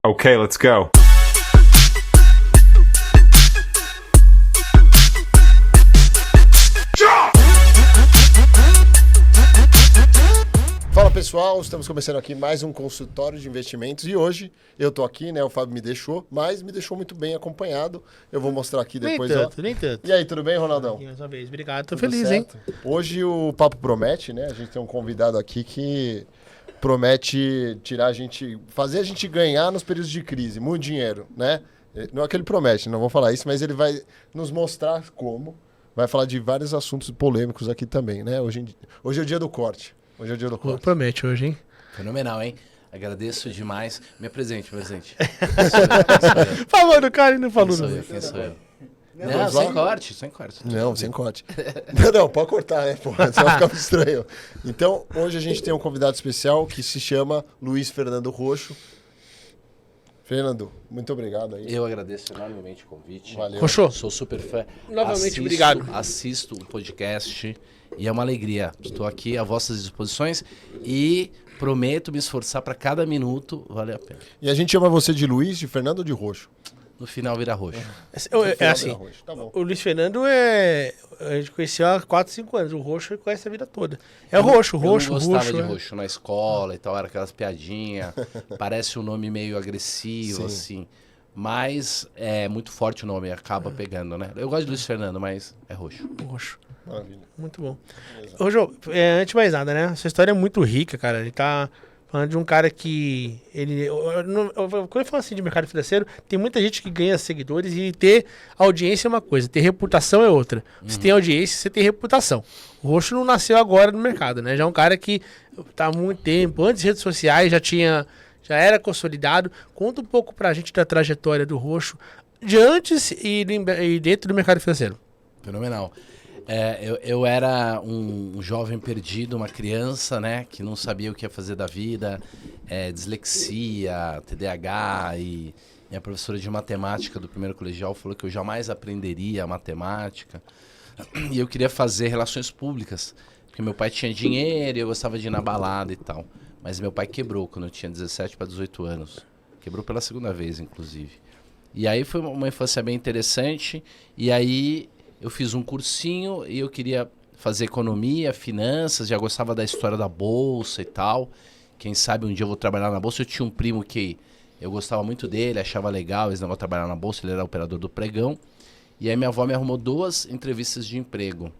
Okay, let's go. Fala pessoal, estamos começando aqui mais um consultório de investimentos e hoje eu tô aqui, né, o Fábio me deixou, mas me deixou muito bem acompanhado. Eu vou mostrar aqui depois, Nem tanto. E aí, tudo bem, Ronaldão? Mais uma vez, obrigado, tô Tudo feliz, certo? hein? Hoje o papo promete, né? A gente tem um convidado aqui que promete tirar a gente, fazer a gente ganhar nos períodos de crise, muito dinheiro, né? Não é que ele promete, não vou falar isso, mas ele vai nos mostrar como. Vai falar de vários assuntos polêmicos aqui também, né? Hoje é o dia do corte. Hoje é o dia do corte. Promete hoje, hein? Fenomenal, hein? Agradeço demais. Me apresente. Falou do cara e não falou Quem não. sou eu? Vamos Não, lá? sem corte. Não, sem corte. Não, pode cortar, né? Porra, senão fica muito estranho. Então, hoje a gente tem um convidado especial que se chama Luiz Fernando Roxo. Fernando, muito obrigado aí. Eu agradeço enormemente o convite. Valeu. Roxo, Sou super fã. Novamente, obrigado. Assisto o podcast e é uma alegria. Estou aqui a vossas disposições e prometo me esforçar para cada minuto valer a pena. E a gente chama você de Luiz, de Fernando ou de Roxo? No final vira roxo. é assim, Roxo. Tá bom. o Luiz Fernando a gente conheceu há 4, 5 anos, o Roxo ele conhece a vida toda. É o Roxo, Eu Roxo, não gostava Roxo. de é. roxo na escola e tal, era aquelas piadinhas. Parece um nome meio agressivo, Sim. assim. Mas é muito forte o nome, acaba pegando, né? Eu gosto de Luiz Fernando, mas é roxo. Roxo. Maravilha. Muito bom. Ô, Jô, antes de mais nada, né? Essa história é muito rica, cara. Ele tá falando de um cara que... Quando eu falo assim de mercado financeiro, tem muita gente que ganha seguidores e ter audiência é uma coisa, ter reputação é outra. Você tem audiência, você tem reputação. O Roxo não nasceu agora no mercado, né? Já é um cara que tá há muito tempo, antes das redes sociais, já era consolidado. Conta um pouco pra gente da trajetória do Roxo de antes e dentro do mercado financeiro. Fenomenal. Eu era um jovem perdido, uma criança, né, que não sabia o que ia fazer da vida, dislexia, TDAH, e minha professora de matemática do primeiro colegial falou que eu jamais aprenderia matemática, e eu queria fazer relações públicas, porque meu pai tinha dinheiro e eu gostava de ir na balada e tal, mas meu pai quebrou quando eu tinha 17 para 18 anos, quebrou pela segunda vez, inclusive. E aí foi uma infância bem interessante, e aí... Eu fiz um cursinho e eu queria fazer economia, finanças, já gostava da história da bolsa e tal. Quem sabe um dia eu vou trabalhar na bolsa. Eu tinha um primo que eu gostava muito dele, achava legal esse negócio de trabalhar na bolsa, ele era operador do pregão. E aí minha avó me arrumou 2 entrevistas de emprego.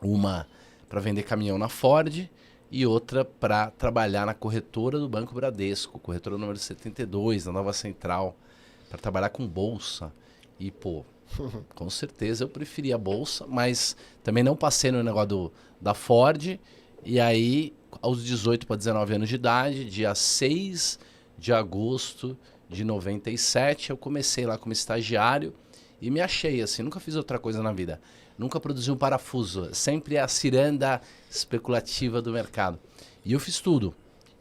Uma para vender caminhão na Ford e outra para trabalhar na corretora do Banco Bradesco, corretora número 72, na Nova Central, para trabalhar com bolsa. E, pô... Com certeza eu preferia a bolsa, mas também não passei no negócio da Ford. E aí, aos 18 para 19 anos de idade, dia 6 de agosto de 97, eu comecei lá como estagiário e me achei assim, nunca fiz outra coisa na vida. Nunca produzi um parafuso, sempre a ciranda especulativa do mercado. E eu fiz tudo.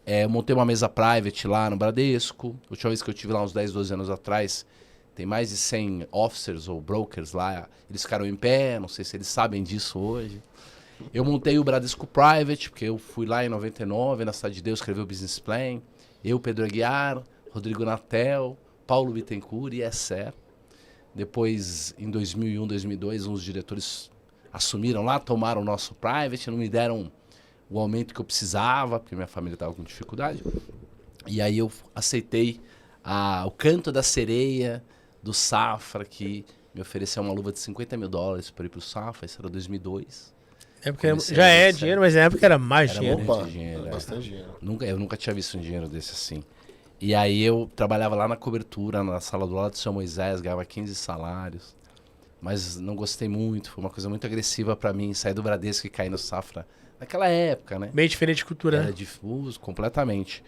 Eu montei uma mesa private lá no Bradesco, a última vez que eu tive lá uns 10, 12 anos atrás... Tem mais de 100 officers ou brokers lá, eles ficaram em pé, não sei se eles sabem disso hoje. Eu montei o Bradesco Private, porque eu fui lá em 99, na Cidade de Deus, escrevi o Business Plan. Eu, Pedro Aguiar, Rodrigo Natel, Paulo Bittencourt e Esser. Depois, em 2001, 2002, uns diretores assumiram lá, tomaram o nosso Private, não me deram o aumento que eu precisava, porque minha família estava com dificuldade. E aí eu aceitei o canto da sereia, do Safra, que me ofereceu uma luva de $50 mil para ir pro Safra, isso era 2002. É porque já é dinheiro, mas na época era mais Era dinheiro. muito dinheiro. Bastante dinheiro. Eu nunca tinha visto um dinheiro desse assim. E aí eu trabalhava lá na cobertura, na sala do lado do São Moisés, ganhava 15 salários. Mas não gostei muito, foi uma coisa muito agressiva para mim, sair do Bradesco e cair no Safra. Naquela época, né? Bem diferente de cultura. Era difuso, completamente.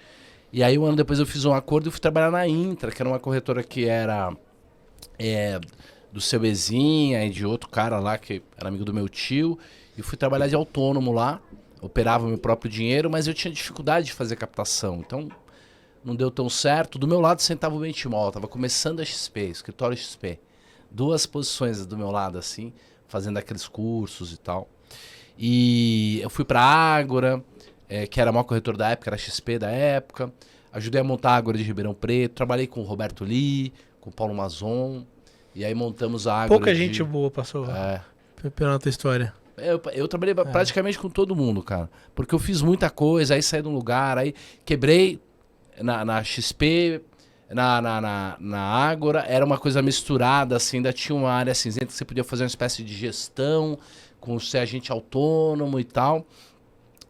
E aí um ano depois eu fiz um acordo e fui trabalhar na Intra, que era uma corretora que era... do seu Ezinha e de outro cara lá que era amigo do meu tio, e fui trabalhar de autônomo lá, operava meu próprio dinheiro, mas eu tinha dificuldade de fazer captação, então não deu tão certo. Do meu lado sentava o Benchimol, estava começando a XP, escritório XP, 2 posições do meu lado assim, fazendo aqueles cursos e tal. E eu fui para a Ágora, que era a maior corretora da época, era a XP da época. ajudei a montar a Ágora de Ribeirão Preto, trabalhei com o Roberto Lee, com o Paulo Mazon, e aí montamos a Ágora Pouca gente boa passou pela tua história. Eu trabalhei praticamente com todo mundo, cara. Porque eu fiz muita coisa, aí saí de um lugar, aí quebrei na XP, na Ágora, era uma coisa misturada, assim, ainda tinha uma área cinzenta que você podia fazer uma espécie de gestão, com ser agente autônomo e tal.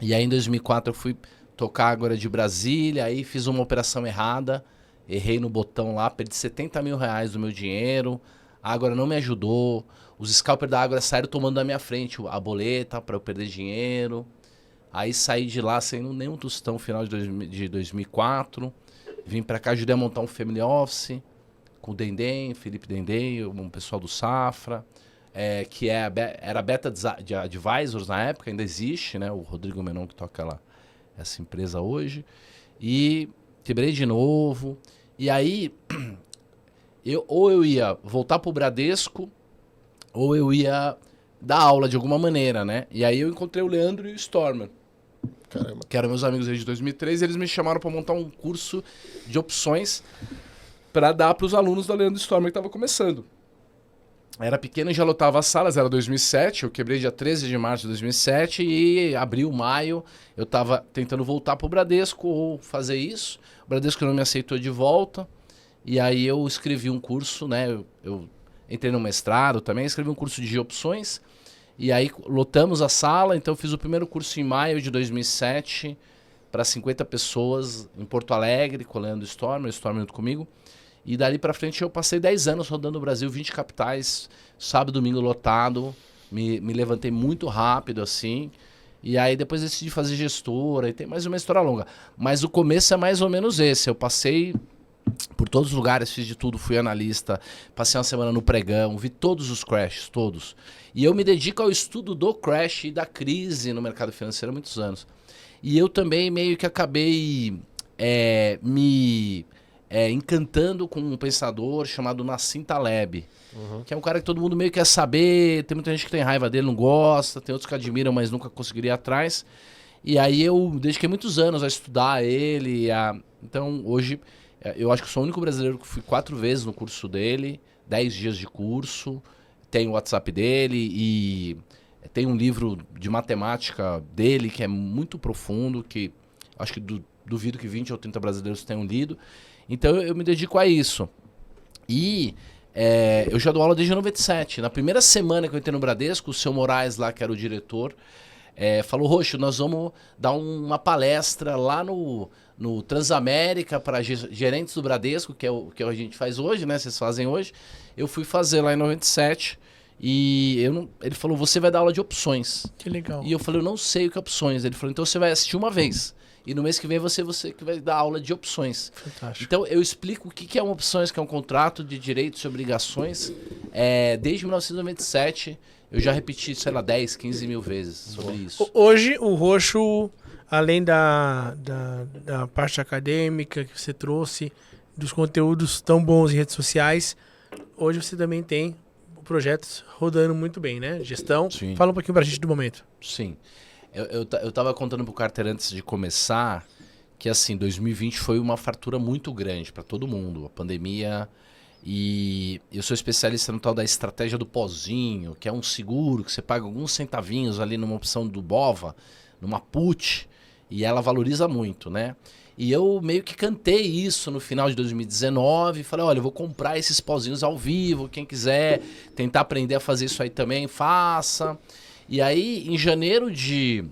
E aí em 2004 eu fui tocar a Ágora de Brasília, aí fiz uma operação errada, errei no botão lá, perdi 70 mil reais do meu dinheiro, a Ágora não me ajudou, os scalpers da Ágora saíram tomando da minha frente a boleta para eu perder dinheiro, aí saí de lá sem nenhum tostão final de 2004, vim para cá, ajudei a montar um family office com o Dendem, Felipe Dendem, um pessoal do Safra, que era Beta de Advisors na época, ainda existe, né? O Rodrigo Menon que toca lá, essa empresa hoje. E quebrei de novo. E aí, ou eu ia voltar pro Bradesco, ou eu ia dar aula de alguma maneira, né? E aí eu encontrei o Leandro e o Stormer. Caramba. Que eram meus amigos desde 2003, e eles me chamaram para montar um curso de opções para dar para os alunos da Leandro Stormer que estava começando. Era pequeno e já lotava as salas, era 2007, eu quebrei dia 13 de março de 2007 e abril, maio, eu estava tentando voltar para o Bradesco ou fazer isso. O Bradesco não me aceitou de volta e aí eu escrevi um curso, né? Eu entrei no mestrado também, escrevi um curso de opções e aí lotamos a sala, então eu fiz o primeiro curso em maio de 2007 para 50 pessoas em Porto Alegre, com o Leandro Stormer, o Stormer junto comigo. E dali pra frente eu passei 10 anos rodando o Brasil, 20 capitais, sábado e domingo lotado, me levantei muito rápido assim, e aí depois decidi fazer gestora, e tem mais uma história longa. Mas o começo é mais ou menos esse, eu passei por todos os lugares, fiz de tudo, fui analista, passei uma semana no pregão, vi todos os crashes, todos. E eu me dedico ao estudo do crash e da crise no mercado financeiro há muitos anos. E eu também meio que acabei me encantando com um pensador chamado Nassim Taleb, que é um cara que todo mundo meio que quer saber, tem muita gente que tem raiva dele, não gosta, tem outros que admiram, mas nunca conseguiria ir atrás. E aí eu dediquei muitos anos a estudar ele, então hoje eu acho que sou o único brasileiro que fui 4 vezes no curso dele, 10 dias de curso, tem o WhatsApp dele e tem um livro de matemática dele que é muito profundo, que acho que duvido que 20 ou 30 brasileiros tenham lido. Então eu me dedico a isso. E eu já dou aula desde 97. Na primeira semana que eu entrei no Bradesco, o seu Moraes lá, que era o diretor, falou: Roxo, nós vamos dar uma palestra lá no Transamérica para gerentes do Bradesco, que é o que a gente faz hoje, né? Vocês fazem hoje. Eu fui fazer lá em 97 e ele falou: você vai dar aula de opções. Que legal. E eu falei: eu não sei o que é opções. Ele falou: então você vai assistir uma vez. E no mês que vem você que vai dar aula de opções. Fantástico. Então eu explico o que é uma opções, que é um contrato de direitos e obrigações. Desde 1997 eu já repeti, sei lá, 10, 15 mil vezes sobre isso. Hoje o Roxo, além da parte acadêmica que você trouxe, dos conteúdos tão bons em redes sociais, hoje você também tem projetos rodando muito bem, né? Gestão. Sim. Fala um pouquinho pra gente do momento. Sim. Eu tava contando pro Carter antes de começar que, assim, 2020 foi uma fartura muito grande para todo mundo, a pandemia. E eu sou especialista no tal da estratégia do pozinho, que é um seguro que você paga alguns centavinhos ali numa opção do BOVA, numa put, e ela valoriza muito, né? E eu meio que cantei isso no final de 2019, falei: olha, eu vou comprar esses pozinhos ao vivo, quem quiser tentar aprender a fazer isso aí também, faça. E aí, em janeiro de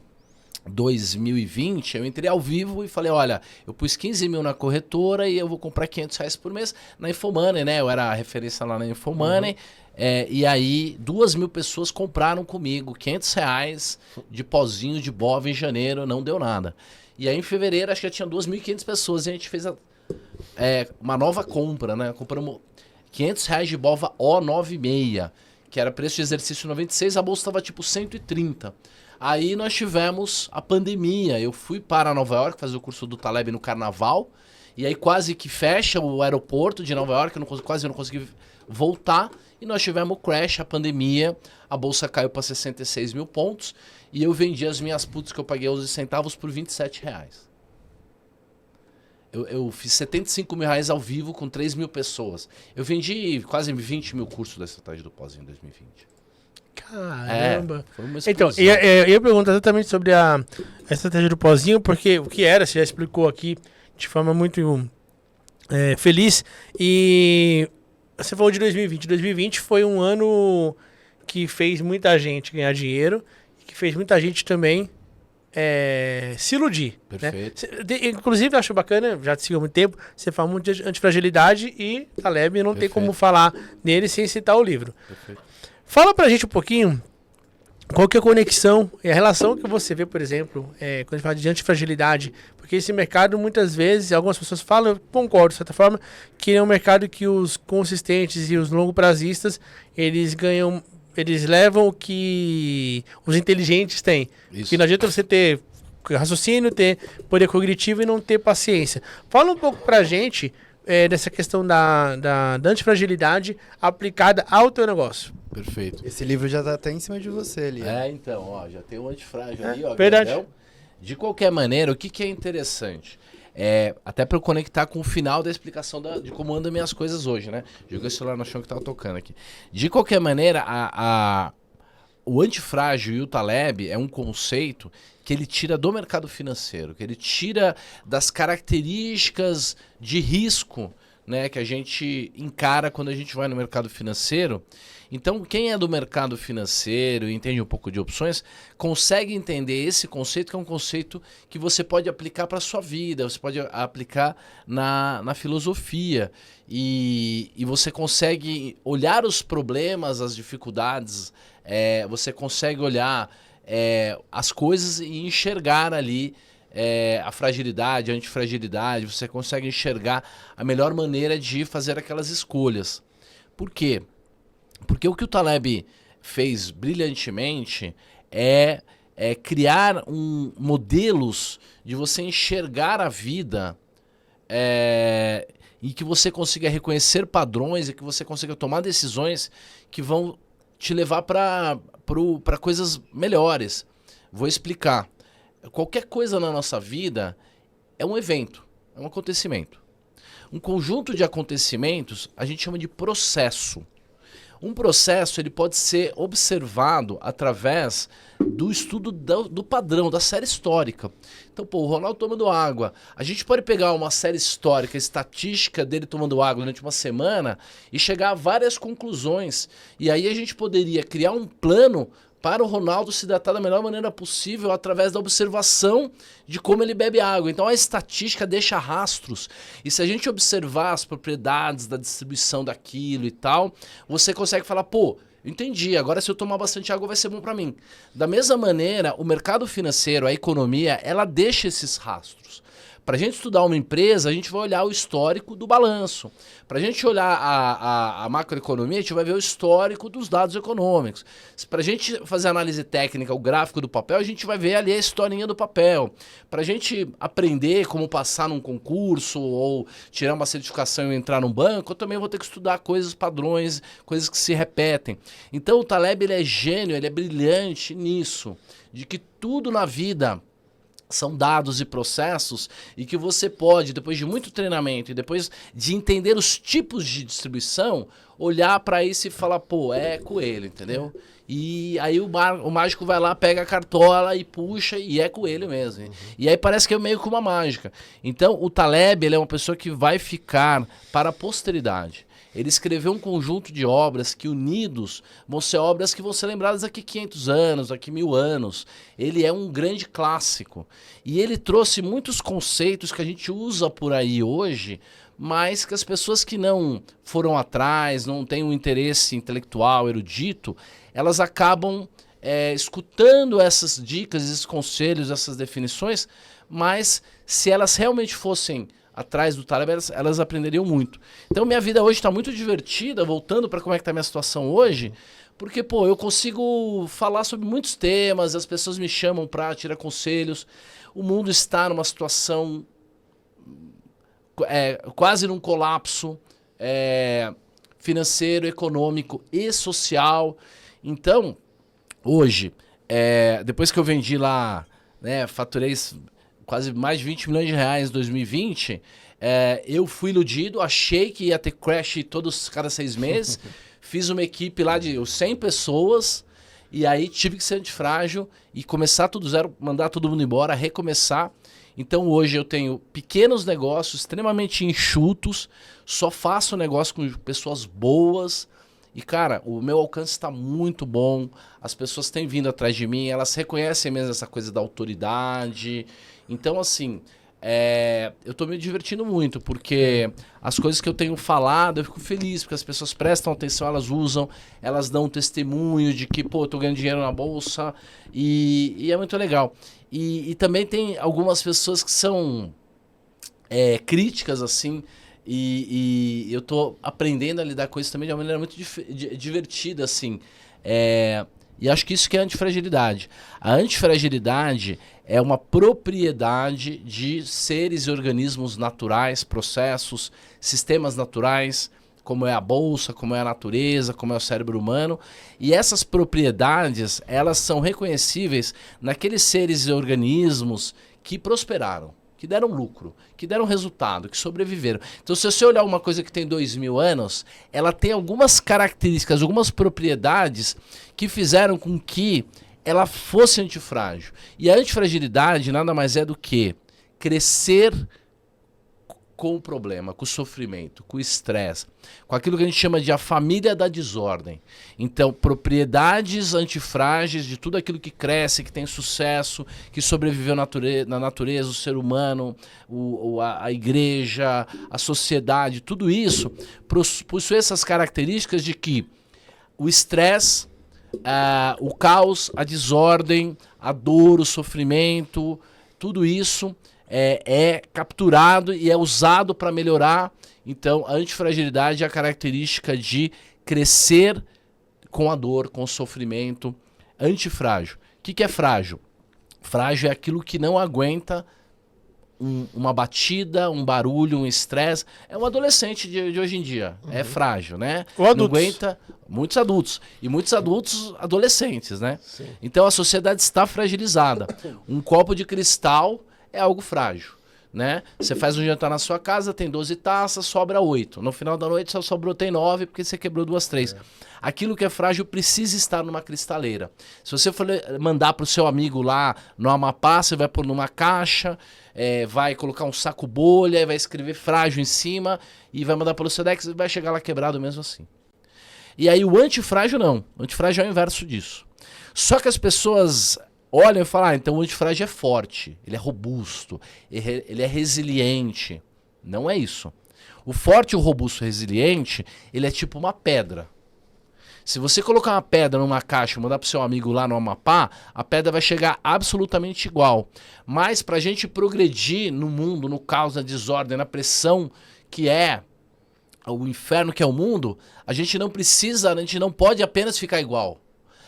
2020, eu entrei ao vivo e falei: olha, eu pus 15 mil na corretora e eu vou comprar 500 reais por mês na Infomoney, né? Eu era a referência lá na Infomoney. E aí, 2.000 pessoas compraram comigo 500 reais de pozinho de BOVA em janeiro, não deu nada. E aí, em fevereiro, acho que já tinha 2.500 pessoas e a gente fez uma nova compra, né? Compramos 500 reais de BOVA O96, que era preço de exercício 96, a bolsa estava tipo 130. Aí nós tivemos a pandemia, eu fui para Nova York fazer o curso do Taleb no Carnaval, e aí quase que fecha o aeroporto de Nova York, quase não consegui voltar, e nós tivemos o crash, a pandemia, a bolsa caiu para 66 mil pontos, e eu vendi as minhas puts que eu paguei 11 centavos por 27 reais. Eu fiz 75 mil reais ao vivo com 3 mil pessoas. Eu vendi quase 20 mil cursos da estratégia do pós em 2020. Caramba. Foi uma Então, explosão. eu ia perguntar exatamente sobre a estratégia do pozinho, porque o que era, você já explicou aqui de forma muito feliz. E você falou de 2020. 2020 foi um ano que fez muita gente ganhar dinheiro e que fez muita gente também se iludir. Perfeito. Né? Inclusive, eu acho bacana, já te sigo há muito tempo, você fala muito de antifragilidade e Taleb não tem como falar nele sem citar o livro. Perfeito. Fala pra gente um pouquinho qual que é a conexão e a relação que você vê, por exemplo, quando a gente fala de antifragilidade, porque esse mercado, muitas vezes, algumas pessoas falam, eu concordo, de certa forma, que é um mercado que os consistentes e os longo prazistas, eles levam o que os inteligentes têm. Isso. Que não adianta você ter raciocínio, ter poder cognitivo e não ter paciência. Fala um pouco pra gente dessa questão da antifragilidade aplicada ao teu negócio. Perfeito. Esse livro já tá até em cima de você ali. Então, ó, já tem um antifrágil ali, ó. Verdade. Grandão. De qualquer maneira, o que é interessante? Até para eu conectar com o final da explicação de como andam minhas coisas hoje, né? Joguei o celular no chão que tava tocando aqui. De qualquer maneira, o antifrágil e o Taleb é um conceito que ele tira do mercado financeiro, que ele tira das características de risco, né, que a gente encara quando a gente vai no mercado financeiro. Então, quem é do mercado financeiro e entende um pouco de opções, consegue entender esse conceito, que é um conceito que você pode aplicar para a sua vida, você pode aplicar na filosofia. E você consegue olhar os problemas, as dificuldades, você consegue olhar as coisas e enxergar ali a fragilidade, a antifragilidade, você consegue enxergar a melhor maneira de fazer aquelas escolhas. Por quê? Porque o que o Taleb fez brilhantemente é criar modelos de você enxergar a vida e que você consiga reconhecer padrões e que você consiga tomar decisões que vão te levar para coisas melhores. Vou explicar. Qualquer coisa na nossa vida é um evento, é um acontecimento. Um conjunto de acontecimentos a gente chama de processo. Um processo ele pode ser observado através do estudo do padrão, da série histórica. Então, o Ronaldo tomando água. A gente pode pegar uma série histórica, estatística dele tomando água durante uma semana e chegar a várias conclusões. E aí a gente poderia criar um plano para o Ronaldo se hidratar da melhor maneira possível através da observação de como ele bebe água. Então a estatística deixa rastros. E se a gente observar as propriedades da distribuição daquilo e tal, você consegue falar, pô, entendi, agora se eu tomar bastante água vai ser bom para mim. Da mesma maneira, o mercado financeiro, a economia, ela deixa esses rastros. Para a gente estudar uma empresa, a gente vai olhar o histórico do balanço. Para a gente olhar a macroeconomia, a gente vai ver o histórico dos dados econômicos. Para a gente fazer análise técnica, o gráfico do papel, a gente vai ver ali a historinha do papel. Para a gente aprender como passar num concurso ou tirar uma certificação e entrar num banco, eu também vou ter que estudar coisas, padrões, coisas que se repetem. Então o Taleb ele é gênio, ele é brilhante nisso, de que tudo na vida são dados e processos e que você pode, depois de muito treinamento e depois de entender os tipos de distribuição, olhar para isso e falar, pô, é coelho, entendeu? E aí o mágico vai lá, pega a cartola e puxa e é coelho mesmo. E aí parece que é meio que uma mágica. Então o Taleb ele é uma pessoa que vai ficar para a posteridade. Ele escreveu um conjunto de obras que, unidos, vão ser obras que vão ser lembradas daqui 500 anos, daqui 1000 anos. Ele é um grande clássico. E ele trouxe muitos conceitos que a gente usa por aí hoje, mas que as pessoas que não foram atrás, não têm um interesse intelectual, erudito, elas acabam escutando essas dicas, esses conselhos, essas definições, mas se elas realmente fossem atrás do Taleb, elas aprenderiam muito. Então minha vida hoje está muito divertida, voltando para como é que está a minha situação hoje, porque, pô, eu consigo falar sobre muitos temas, as pessoas me chamam para tirar conselhos, o mundo está numa situação quase num colapso financeiro, econômico e social. Então, hoje, depois que eu vendi lá, né, faturei quase mais de 20 milhões de reais em 2020, eu fui iludido, achei que ia ter crash cada 6 meses, fiz uma equipe lá de 100 pessoas, e aí tive que ser antifrágil e começar tudo zero, mandar todo mundo embora, recomeçar. Então hoje eu tenho pequenos negócios extremamente enxutos, só faço negócio com pessoas boas. E cara, o meu alcance está muito bom, as pessoas têm vindo atrás de mim, elas reconhecem mesmo essa coisa da autoridade. Então assim, eu tô me divertindo muito, porque as coisas que eu tenho falado, eu fico feliz, porque as pessoas prestam atenção, elas usam, elas dão um testemunho de que, pô, eu tô ganhando dinheiro na bolsa, e é muito legal. E também tem algumas pessoas que são críticas, assim, e eu tô aprendendo a lidar com isso também de uma maneira muito divertida, assim. E acho que isso que é a antifragilidade. A antifragilidade é uma propriedade de seres e organismos naturais, processos, sistemas naturais, como é a bolsa, como é a natureza, como é o cérebro humano. E essas propriedades, elas são reconhecíveis naqueles seres e organismos que prosperaram, que deram lucro, que deram resultado, que sobreviveram. Então, se você olhar uma coisa que tem 2000 anos, ela tem algumas características, algumas propriedades que fizeram com que ela fosse antifrágil. E a antifragilidade nada mais é do que crescer com o problema, com o sofrimento, com o estresse, com aquilo que a gente chama de a família da desordem. Então, propriedades antifrágeis de tudo aquilo que cresce, que tem sucesso, que sobreviveu na natureza, o ser humano, a igreja, a sociedade, tudo isso possui essas características de que o estresse, o caos, a desordem, a dor, o sofrimento, tudo isso é capturado e é usado para melhorar. Então, a antifragilidade é a característica de crescer com a dor, com o sofrimento. Antifrágil. O que é frágil? Frágil é aquilo que não aguenta uma batida, um barulho, um estresse. É um adolescente de hoje em dia. É frágil, né? Ou adultos. Não aguenta. Muitos adultos. E muitos adultos adolescentes, né? Sim. Então, a sociedade está fragilizada. Um copo de cristal é algo frágil, né? Você faz um jantar na sua casa, tem 12 taças, sobra 8. No final da noite só sobrou, tem 9, porque você quebrou 2, 3. Aquilo que é frágil precisa estar numa cristaleira. Se você for mandar pro seu amigo lá no Amapá, você vai pôr numa caixa, vai colocar um saco bolha, vai escrever frágil em cima e vai mandar pelo Sedex e vai chegar lá quebrado mesmo assim. E aí o antifrágil não. O antifrágil é o inverso disso. Só que as pessoas olham e falam, então o antifrágil é forte, ele é robusto, ele é resiliente. Não é isso. O forte, o robusto, o resiliente, ele é tipo uma pedra. Se você colocar uma pedra numa caixa e mandar pro seu amigo lá no Amapá, a pedra vai chegar absolutamente igual. Mas pra gente progredir no mundo, no caos, na desordem, na pressão que é o inferno que é o mundo, a gente não pode apenas ficar igual.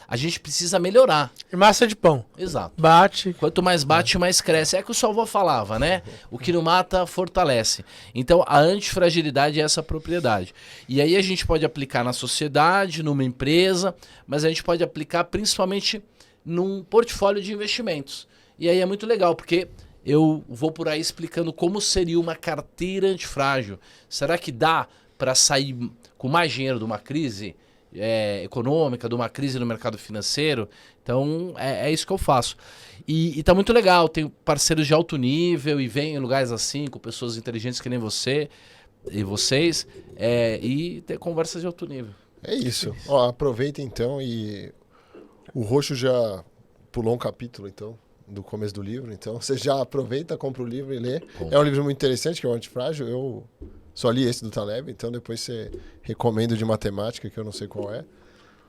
A gente precisa melhorar. E massa de pão. Exato. Bate. Quanto mais bate, mais cresce. É que o sua avó falava, né? O que não mata, fortalece. Então, a antifragilidade é essa propriedade. E aí a gente pode aplicar na sociedade, numa empresa, mas a gente pode aplicar principalmente num portfólio de investimentos. E aí é muito legal, porque eu vou por aí explicando como seria uma carteira antifrágil. Será que dá para sair com mais dinheiro de uma crise econômica, de uma crise no mercado financeiro? Então é isso que eu faço. E tá muito legal, tenho parceiros de alto nível e venho em lugares assim, com pessoas inteligentes que nem você e vocês, e ter conversas de alto nível. É isso. Ó, aproveita então, e o Roxo já pulou um capítulo então do começo do livro, então você já aproveita, compra o livro e lê. Bom. É um livro muito interessante, que é o Antifrágil. Eu só li esse do Taleb, então depois você recomenda de matemática, que eu não sei qual é.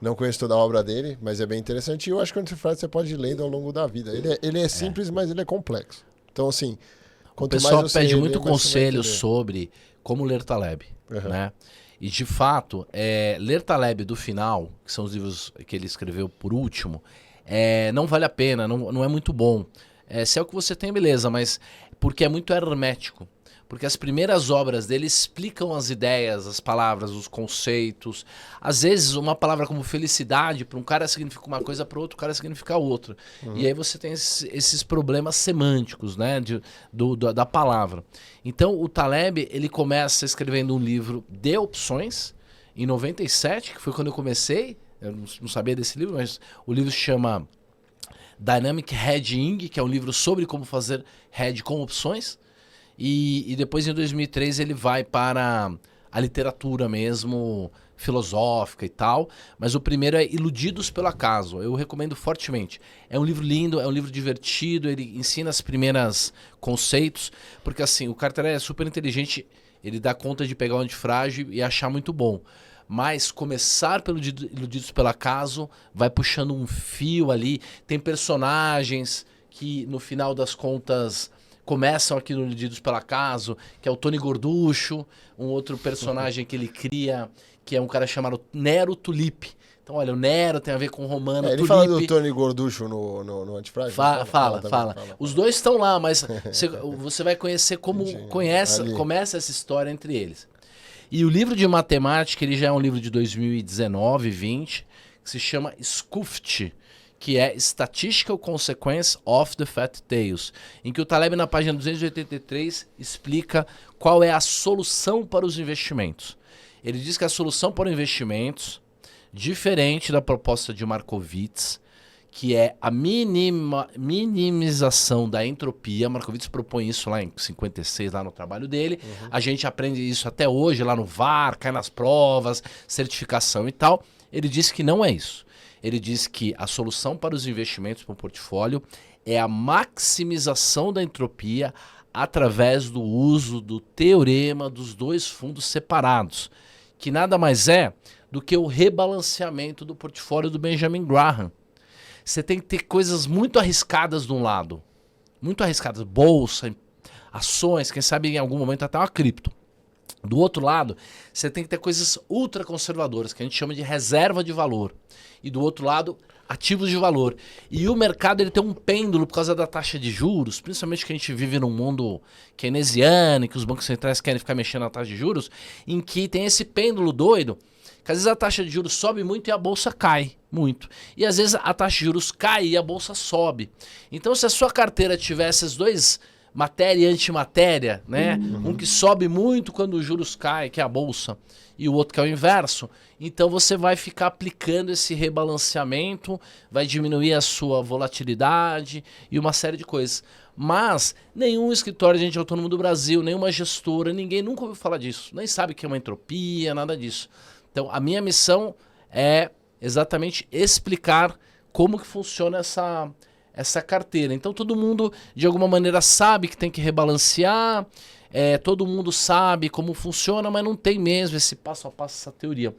Não conheço toda a obra dele, mas é bem interessante. E eu acho que o Antifrágil você pode ir lendo ao longo da vida. Ele é simples, mas ele é complexo. Então, assim, O quanto pessoal mais você pede ler, muito mais você vai conselho entender. sobre como ler Taleb, né? E de fato, ler Taleb do final, que são os livros que ele escreveu por último, não vale a pena, não é muito bom. Se é o que você tem, beleza, mas porque é muito hermético. porque as primeiras obras dele explicam as ideias, as palavras, os conceitos. Às vezes, uma palavra como felicidade, para um cara significa uma coisa, para outro cara significa outra. E aí você tem esses problemas semânticos, né, da palavra. Então, o Taleb, ele começa escrevendo um livro de opções, em 97, que foi quando eu comecei. Eu não sabia desse livro, mas o livro se chama Dynamic Hedging, que é um livro sobre como fazer hedge com opções. E depois, em 2003, ele vai para a literatura mesmo, filosófica e tal. Mas o primeiro é Iludidos pelo Acaso. Eu recomendo fortemente. É um livro lindo, é um livro divertido, ele ensina os primeiros conceitos. Porque assim, o Carter é super inteligente, ele dá conta de pegar o antifrágil e achar muito bom. Mas começar pelo Iludidos pelo Acaso vai puxando um fio ali. Tem personagens que, no final das contas, começam aqui no Iludidos pelo Acaso, que é o Tony Gorducho, um outro personagem que ele cria, que é um cara chamado Nero Tulip. Então, olha, o Nero tem a ver com o Romano. Ele Tulip. fala do Tony Gorducho no Antifrágil? Fala. Os dois estão lá, mas você vai conhecer como começa essa história entre eles. E o livro de matemática, ele já é um livro de 2019, 20, que se chama SCUFT, que é Statistical Consequence of the Fat Tails, em que o Taleb, na página 283, explica qual é a solução para os investimentos. Ele diz que a solução para os investimentos, diferente da proposta de Markowitz, que é a minimização da entropia. Markowitz propõe isso lá em 56, lá no trabalho dele. A gente aprende isso até hoje, lá no VAR, cai nas provas, certificação e tal. Ele diz que não é isso. Ele diz que a solução para os investimentos para o portfólio é a maximização da entropia através do uso do teorema dos dois fundos separados, que nada mais é do que o rebalanceamento do portfólio do Benjamin Graham. Você tem que ter coisas muito arriscadas de um lado. Muito arriscadas. Bolsa, ações, quem sabe em algum momento até uma cripto. Do outro lado, você tem que ter coisas ultra conservadoras, que a gente chama de reserva de valor. E do outro lado, ativos de valor. E o mercado, ele tem um pêndulo por causa da taxa de juros, principalmente que a gente vive num mundo keynesiano, que os bancos centrais querem ficar mexendo na taxa de juros, em que tem esse pêndulo doido, que às vezes a taxa de juros sobe muito e a bolsa cai muito. E às vezes a taxa de juros cai e a bolsa sobe. Então, se a sua carteira tivesse esses dois, matéria e antimatéria, né? Um que sobe muito quando os juros caem, que é a bolsa, e o outro que é o inverso, então você vai ficar aplicando esse rebalanceamento, vai diminuir a sua volatilidade e uma série de coisas. Mas nenhum escritório de agente autônomo do Brasil, nenhuma gestora, ninguém nunca ouviu falar disso. Nem sabe o que é uma entropia, nada disso. Então, a minha missão é exatamente explicar como que funciona essa carteira. Então, todo mundo, de alguma maneira, sabe que tem que rebalancear, todo mundo sabe como funciona, mas não tem mesmo esse passo a passo, essa teoria.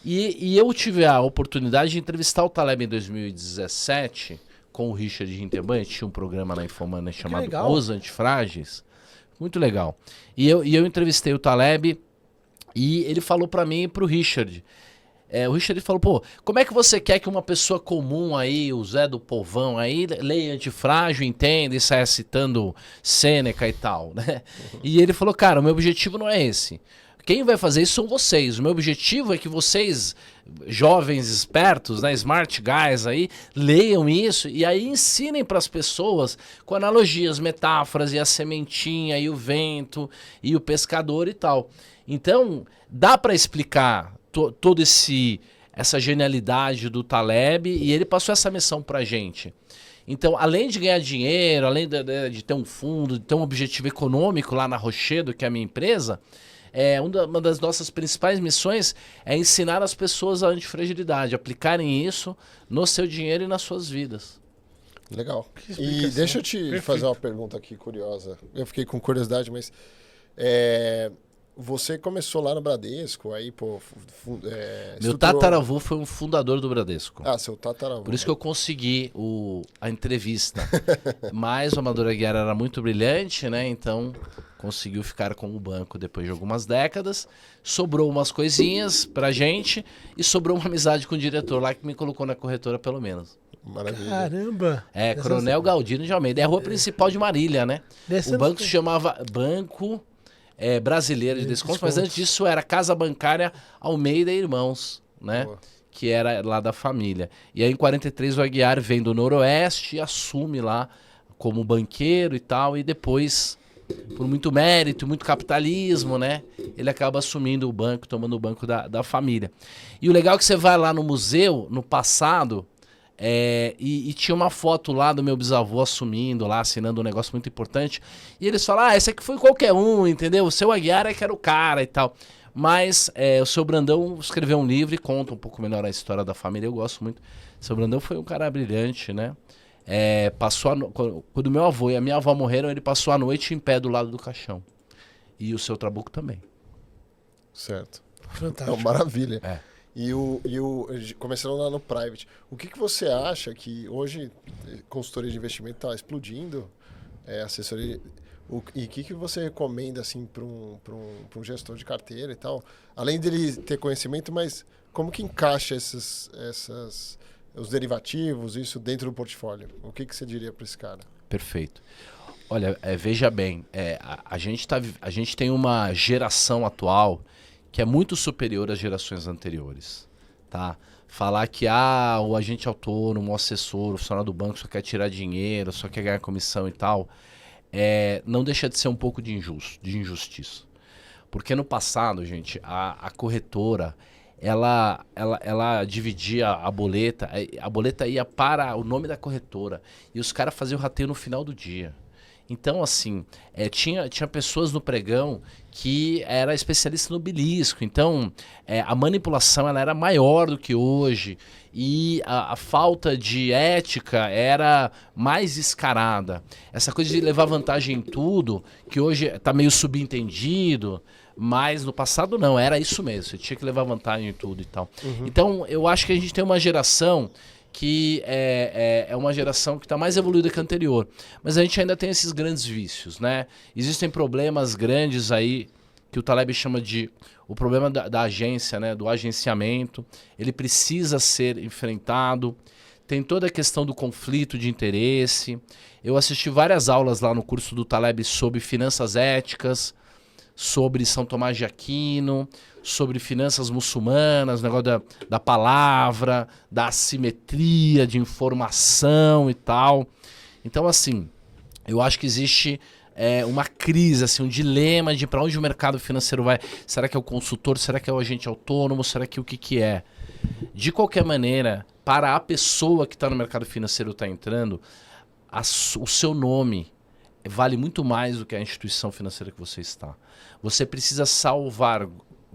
E eu tive a oportunidade de entrevistar o Taleb em 2017 com o Richard Hinterman. A gente tinha um programa na Infomania chamado Os Antifrágeis. Muito legal. E eu entrevistei o Taleb e ele falou para mim e pro Richard. O Richard falou, pô, como é que você quer que uma pessoa comum aí, o Zé do Povão aí, leia Antifrágil, entenda e saia citando Sêneca e tal, né? E ele falou, cara, o meu objetivo não é esse. Quem vai fazer isso são vocês. O meu objetivo é que vocês, jovens espertos, né, smart guys aí, leiam isso e aí ensinem para as pessoas com analogias, metáforas e a sementinha e o vento e o pescador e tal. Então, dá para explicar toda essa genialidade do Taleb e ele passou essa missão pra gente. Então, além de ganhar dinheiro, além de ter um fundo, de ter um objetivo econômico lá na Rochedo, que é a minha empresa, uma das nossas principais missões é ensinar as pessoas a antifragilidade, aplicarem isso no seu dinheiro e nas suas vidas. Legal. E deixa eu te fazer uma pergunta aqui curiosa. Eu fiquei com curiosidade, mas... Você começou lá no Bradesco, aí, pô... Meu tataravô foi um fundador do Bradesco. Ah, seu tataravô. Por isso que eu consegui a entrevista. Mas o Amador Aguiar era muito brilhante, né? Então, conseguiu ficar com o banco depois de algumas décadas. Sobrou umas coisinhas pra gente e sobrou uma amizade com o diretor lá que me colocou na corretora, pelo menos. Maravilha. Caramba! É Dessa Coronel Galdino de Almeida. É a rua principal de Marília, né? O banco se chamava Banco brasileira de descontos, mas antes disso era Casa Bancária Almeida e Irmãos, né? Boa. Que era lá da família. E aí em 43 o Aguiar vem do Noroeste e assume lá como banqueiro e tal, e depois, por muito mérito, muito capitalismo, né? Ele acaba assumindo o banco, tomando o banco da família. E o legal é que você vai lá no museu, no passado, e tinha uma foto lá do meu bisavô assumindo lá, assinando um negócio muito importante, e eles falam, esse aqui foi qualquer um, entendeu? O seu Aguiar é que era o cara e tal. Mas o seu Brandão escreveu um livro e conta um pouco melhor a história da família, eu gosto muito. O seu Brandão foi um cara brilhante, né? Quando meu avô e a minha avó morreram, ele passou a noite em pé do lado do caixão. E o seu Trabuco também. Certo. Fantástico. Não, maravilha. É. Começando lá no private, o que você acha que hoje consultoria de investimento está explodindo, assessoria, e o que você recomenda assim, para um gestor de carteira e tal? Além dele ter conhecimento, mas como que encaixa os derivativos, isso dentro do portfólio? O que você diria para esse cara? Perfeito. Olha, veja bem, a gente tem uma geração atual que é muito superior às gerações anteriores, tá? Falar que o agente autônomo, o assessor, o funcionário do banco só quer tirar dinheiro, só quer ganhar comissão e tal, não deixa de ser um pouco de injustiça. Porque no passado, gente, a corretora, ela dividia a boleta ia para o nome da corretora, e os caras faziam o rateio no final do dia. Então, assim, tinha pessoas no pregão que era especialista no belisco. Então, a manipulação ela era maior do que hoje. E a falta de ética era mais descarada. Essa coisa de levar vantagem em tudo, que hoje está meio subentendido, mas no passado não, era isso mesmo. Você tinha que levar vantagem em tudo e tal. Uhum. Então, eu acho que a gente tem uma geração que é uma geração que está mais evoluída que a anterior. Mas a gente ainda tem esses grandes vícios, né? Existem problemas grandes aí, que o Taleb chama de o problema da agência, né? Do agenciamento. Ele precisa ser enfrentado. Tem toda a questão do conflito de interesse. Eu assisti várias aulas lá no curso do Taleb sobre finanças éticas, sobre São Tomás de Aquino, sobre finanças muçulmanas, o negócio da palavra, da assimetria de informação e tal. Então, assim, eu acho que existe uma crise, assim, um dilema de para onde o mercado financeiro vai. Será que é o consultor? Será que é o agente autônomo? Será que o que é? De qualquer maneira, para a pessoa que está no mercado financeiro está entrando, o seu nome vale muito mais do que a instituição financeira que você está. Você precisa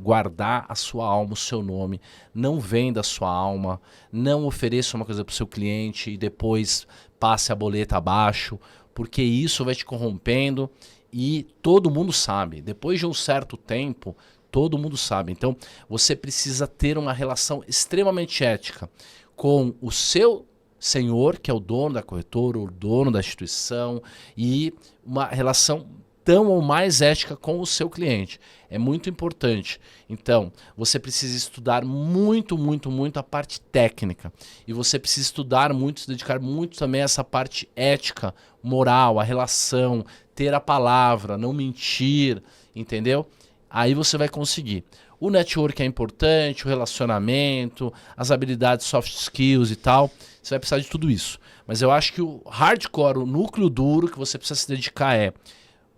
guardar a sua alma, o seu nome. Não venda a sua alma. Não ofereça uma coisa para o seu cliente e depois passe a boleta abaixo, porque isso vai te corrompendo e todo mundo sabe. Depois de um certo tempo, todo mundo sabe. Então, você precisa ter uma relação extremamente ética com o seu senhor, que é o dono da corretora, o dono da instituição, e uma relação tão ou mais ética com o seu cliente. É muito importante. Então, você precisa estudar muito, muito, muito a parte técnica. E você precisa estudar muito, se dedicar muito também a essa parte ética, moral, a relação, ter a palavra, não mentir, entendeu? Aí você vai conseguir. O network é importante, o relacionamento, as habilidades soft skills e tal. Você vai precisar de tudo isso. Mas eu acho que o hardcore, o núcleo duro que você precisa se dedicar é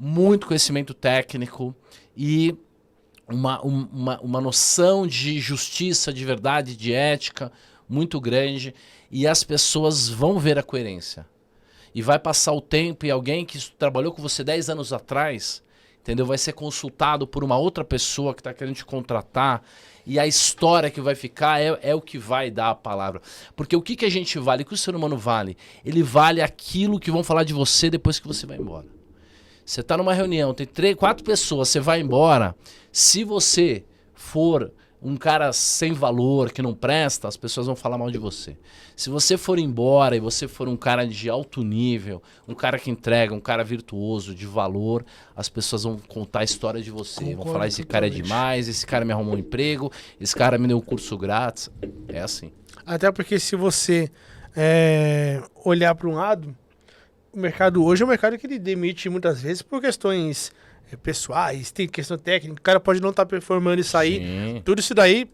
muito conhecimento técnico e uma noção de justiça, de verdade, de ética muito grande. E as pessoas vão ver a coerência. E vai passar o tempo e alguém que trabalhou com você 10 anos atrás, entendeu? Vai ser consultado por uma outra pessoa que está querendo te contratar e a história que vai ficar é o que vai dar a palavra. Porque o que a gente vale, o que o ser humano vale? Ele vale aquilo que vão falar de você depois que você vai embora. Você está numa reunião, tem 3, 4 pessoas, você vai embora. Se você for um cara sem valor, que não presta, as pessoas vão falar mal de você. Se você for embora e você for um cara de alto nível, um cara que entrega, um cara virtuoso, de valor, as pessoas vão contar a história de você. Concordo, vão falar, esse cara é demais, esse cara me arrumou um emprego, esse cara me deu um curso grátis. É assim. Até porque se você olhar para um lado, o mercado hoje é um mercado que ele demite muitas vezes por questões pessoais, tem questão técnica, o cara pode não estar performando e sair. Sim. Tudo isso daí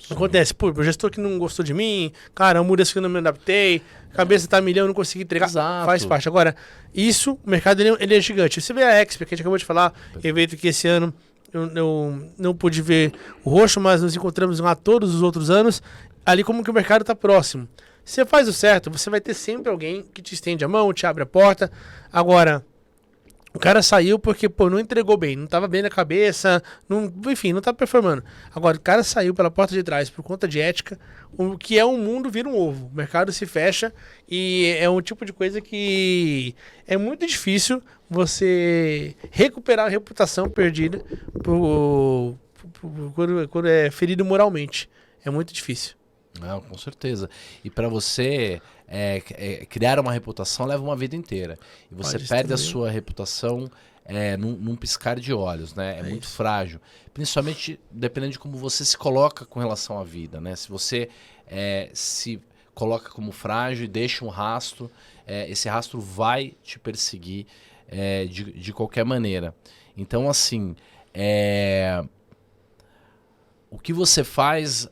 acontece. Pô, o gestor que não gostou de mim, cara, mudança que eu não me adaptei, cabeça tá a milhão, eu não consegui entregar. Exato. Faz parte. Agora, isso, o mercado ele é gigante. Você vê a Expo, que a gente acabou de falar, evento que esse ano eu não pude ver o roxo, mas nos encontramos lá todos os outros anos. Ali como que o mercado tá próximo. Se você faz o certo, você vai ter sempre alguém que te estende a mão, te abre a porta. Agora, o cara saiu porque, pô, não entregou bem, não tava bem na cabeça, enfim, não tava performando. Agora, o cara saiu pela porta de trás por conta de ética, o que é um mundo vira um ovo. O mercado se fecha e é um tipo de coisa que é muito difícil você recuperar a reputação perdida quando é ferido moralmente. É muito difícil. Não, com certeza. E para você criar uma reputação leva uma vida inteira. E você Pode perde a destruir. sua reputação num piscar de olhos, né? É muito isso. frágil. Principalmente dependendo de como você se coloca com relação à vida, né? Se você se coloca como frágil e deixa um rastro, esse rastro vai te perseguir de qualquer maneira. Então, assim, o que você faz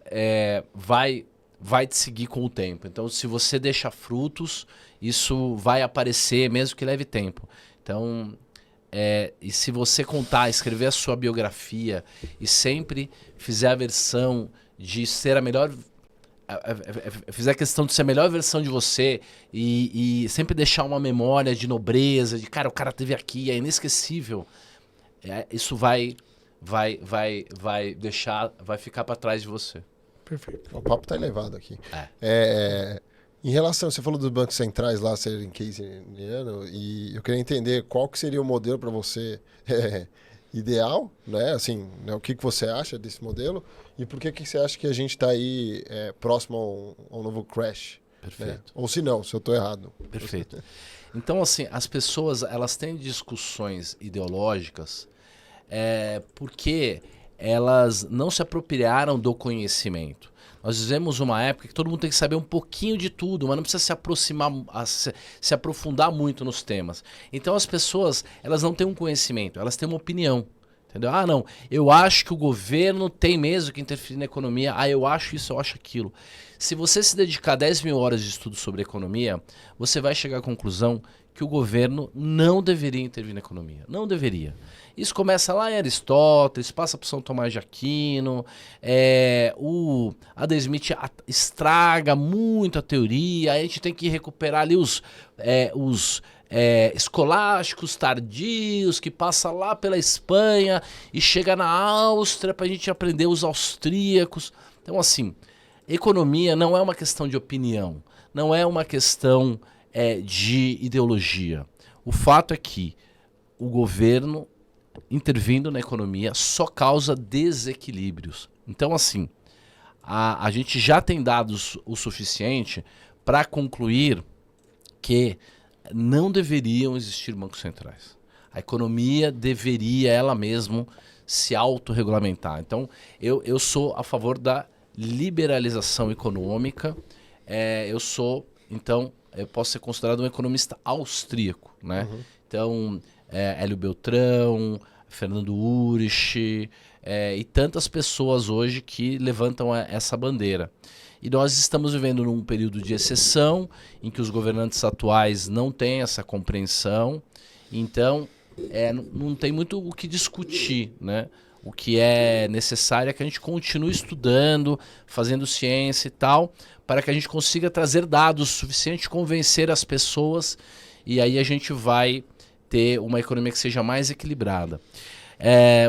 vai te seguir com o tempo. Então, se você deixa frutos, isso vai aparecer, mesmo que leve tempo. Então, e se você escrever a sua biografia e sempre fizer a versão de ser a melhor... fizer a questão de ser a melhor versão de você e sempre deixar uma memória de nobreza, de cara, o cara esteve aqui, é inesquecível. Isso vai ficar para trás de você. Perfeito. O papo tá elevado aqui. Em relação, você falou dos bancos centrais lá serem keynesiano, e eu queria entender qual que seria o modelo para você ideal, né? Assim, né? O que você acha desse modelo e por que você acha que a gente está aí próximo ao novo crash? Perfeito. Né? Ou se não, se eu estou errado. Perfeito. Então, assim, as pessoas, elas têm discussões ideológicas porque elas não se apropriaram do conhecimento. Nós vivemos uma época que todo mundo tem que saber um pouquinho de tudo, mas não precisa se aproximar, se aprofundar muito nos temas. Então as pessoas, elas não têm um conhecimento, elas têm uma opinião. Entendeu? Ah, não, eu acho que o governo tem mesmo que interferir na economia. Ah, eu acho isso, eu acho aquilo. Se você se dedicar 10 mil horas de estudo sobre economia, você vai chegar à conclusão que o governo não deveria intervir na economia. Não deveria. Isso começa lá em Aristóteles, passa por São Tomás de Aquino, o Adam Smith estraga muito a teoria, a gente tem que recuperar ali os escolásticos tardios, que passa lá pela Espanha e chega na Áustria para a gente aprender os austríacos. Então, assim, economia não é uma questão de opinião, não é uma questão de ideologia. O fato é que o governo intervindo na economia só causa desequilíbrios. Então, assim, a gente já tem dados o suficiente para concluir que não deveriam existir bancos centrais. A economia deveria ela mesma se autorregulamentar. Então, eu sou a favor da liberalização econômica. Eu posso ser considerado um economista austríaco, né? Uhum. Então, Hélio Beltrão, Fernando Urich e tantas pessoas hoje que levantam essa bandeira. E nós estamos vivendo num período de exceção, em que os governantes atuais não têm essa compreensão, então não tem muito o que discutir, né? O que é necessário é que a gente continue estudando, fazendo ciência e tal, para que a gente consiga trazer dados suficientes, convencer as pessoas, e aí a gente vai ter uma economia que seja mais equilibrada.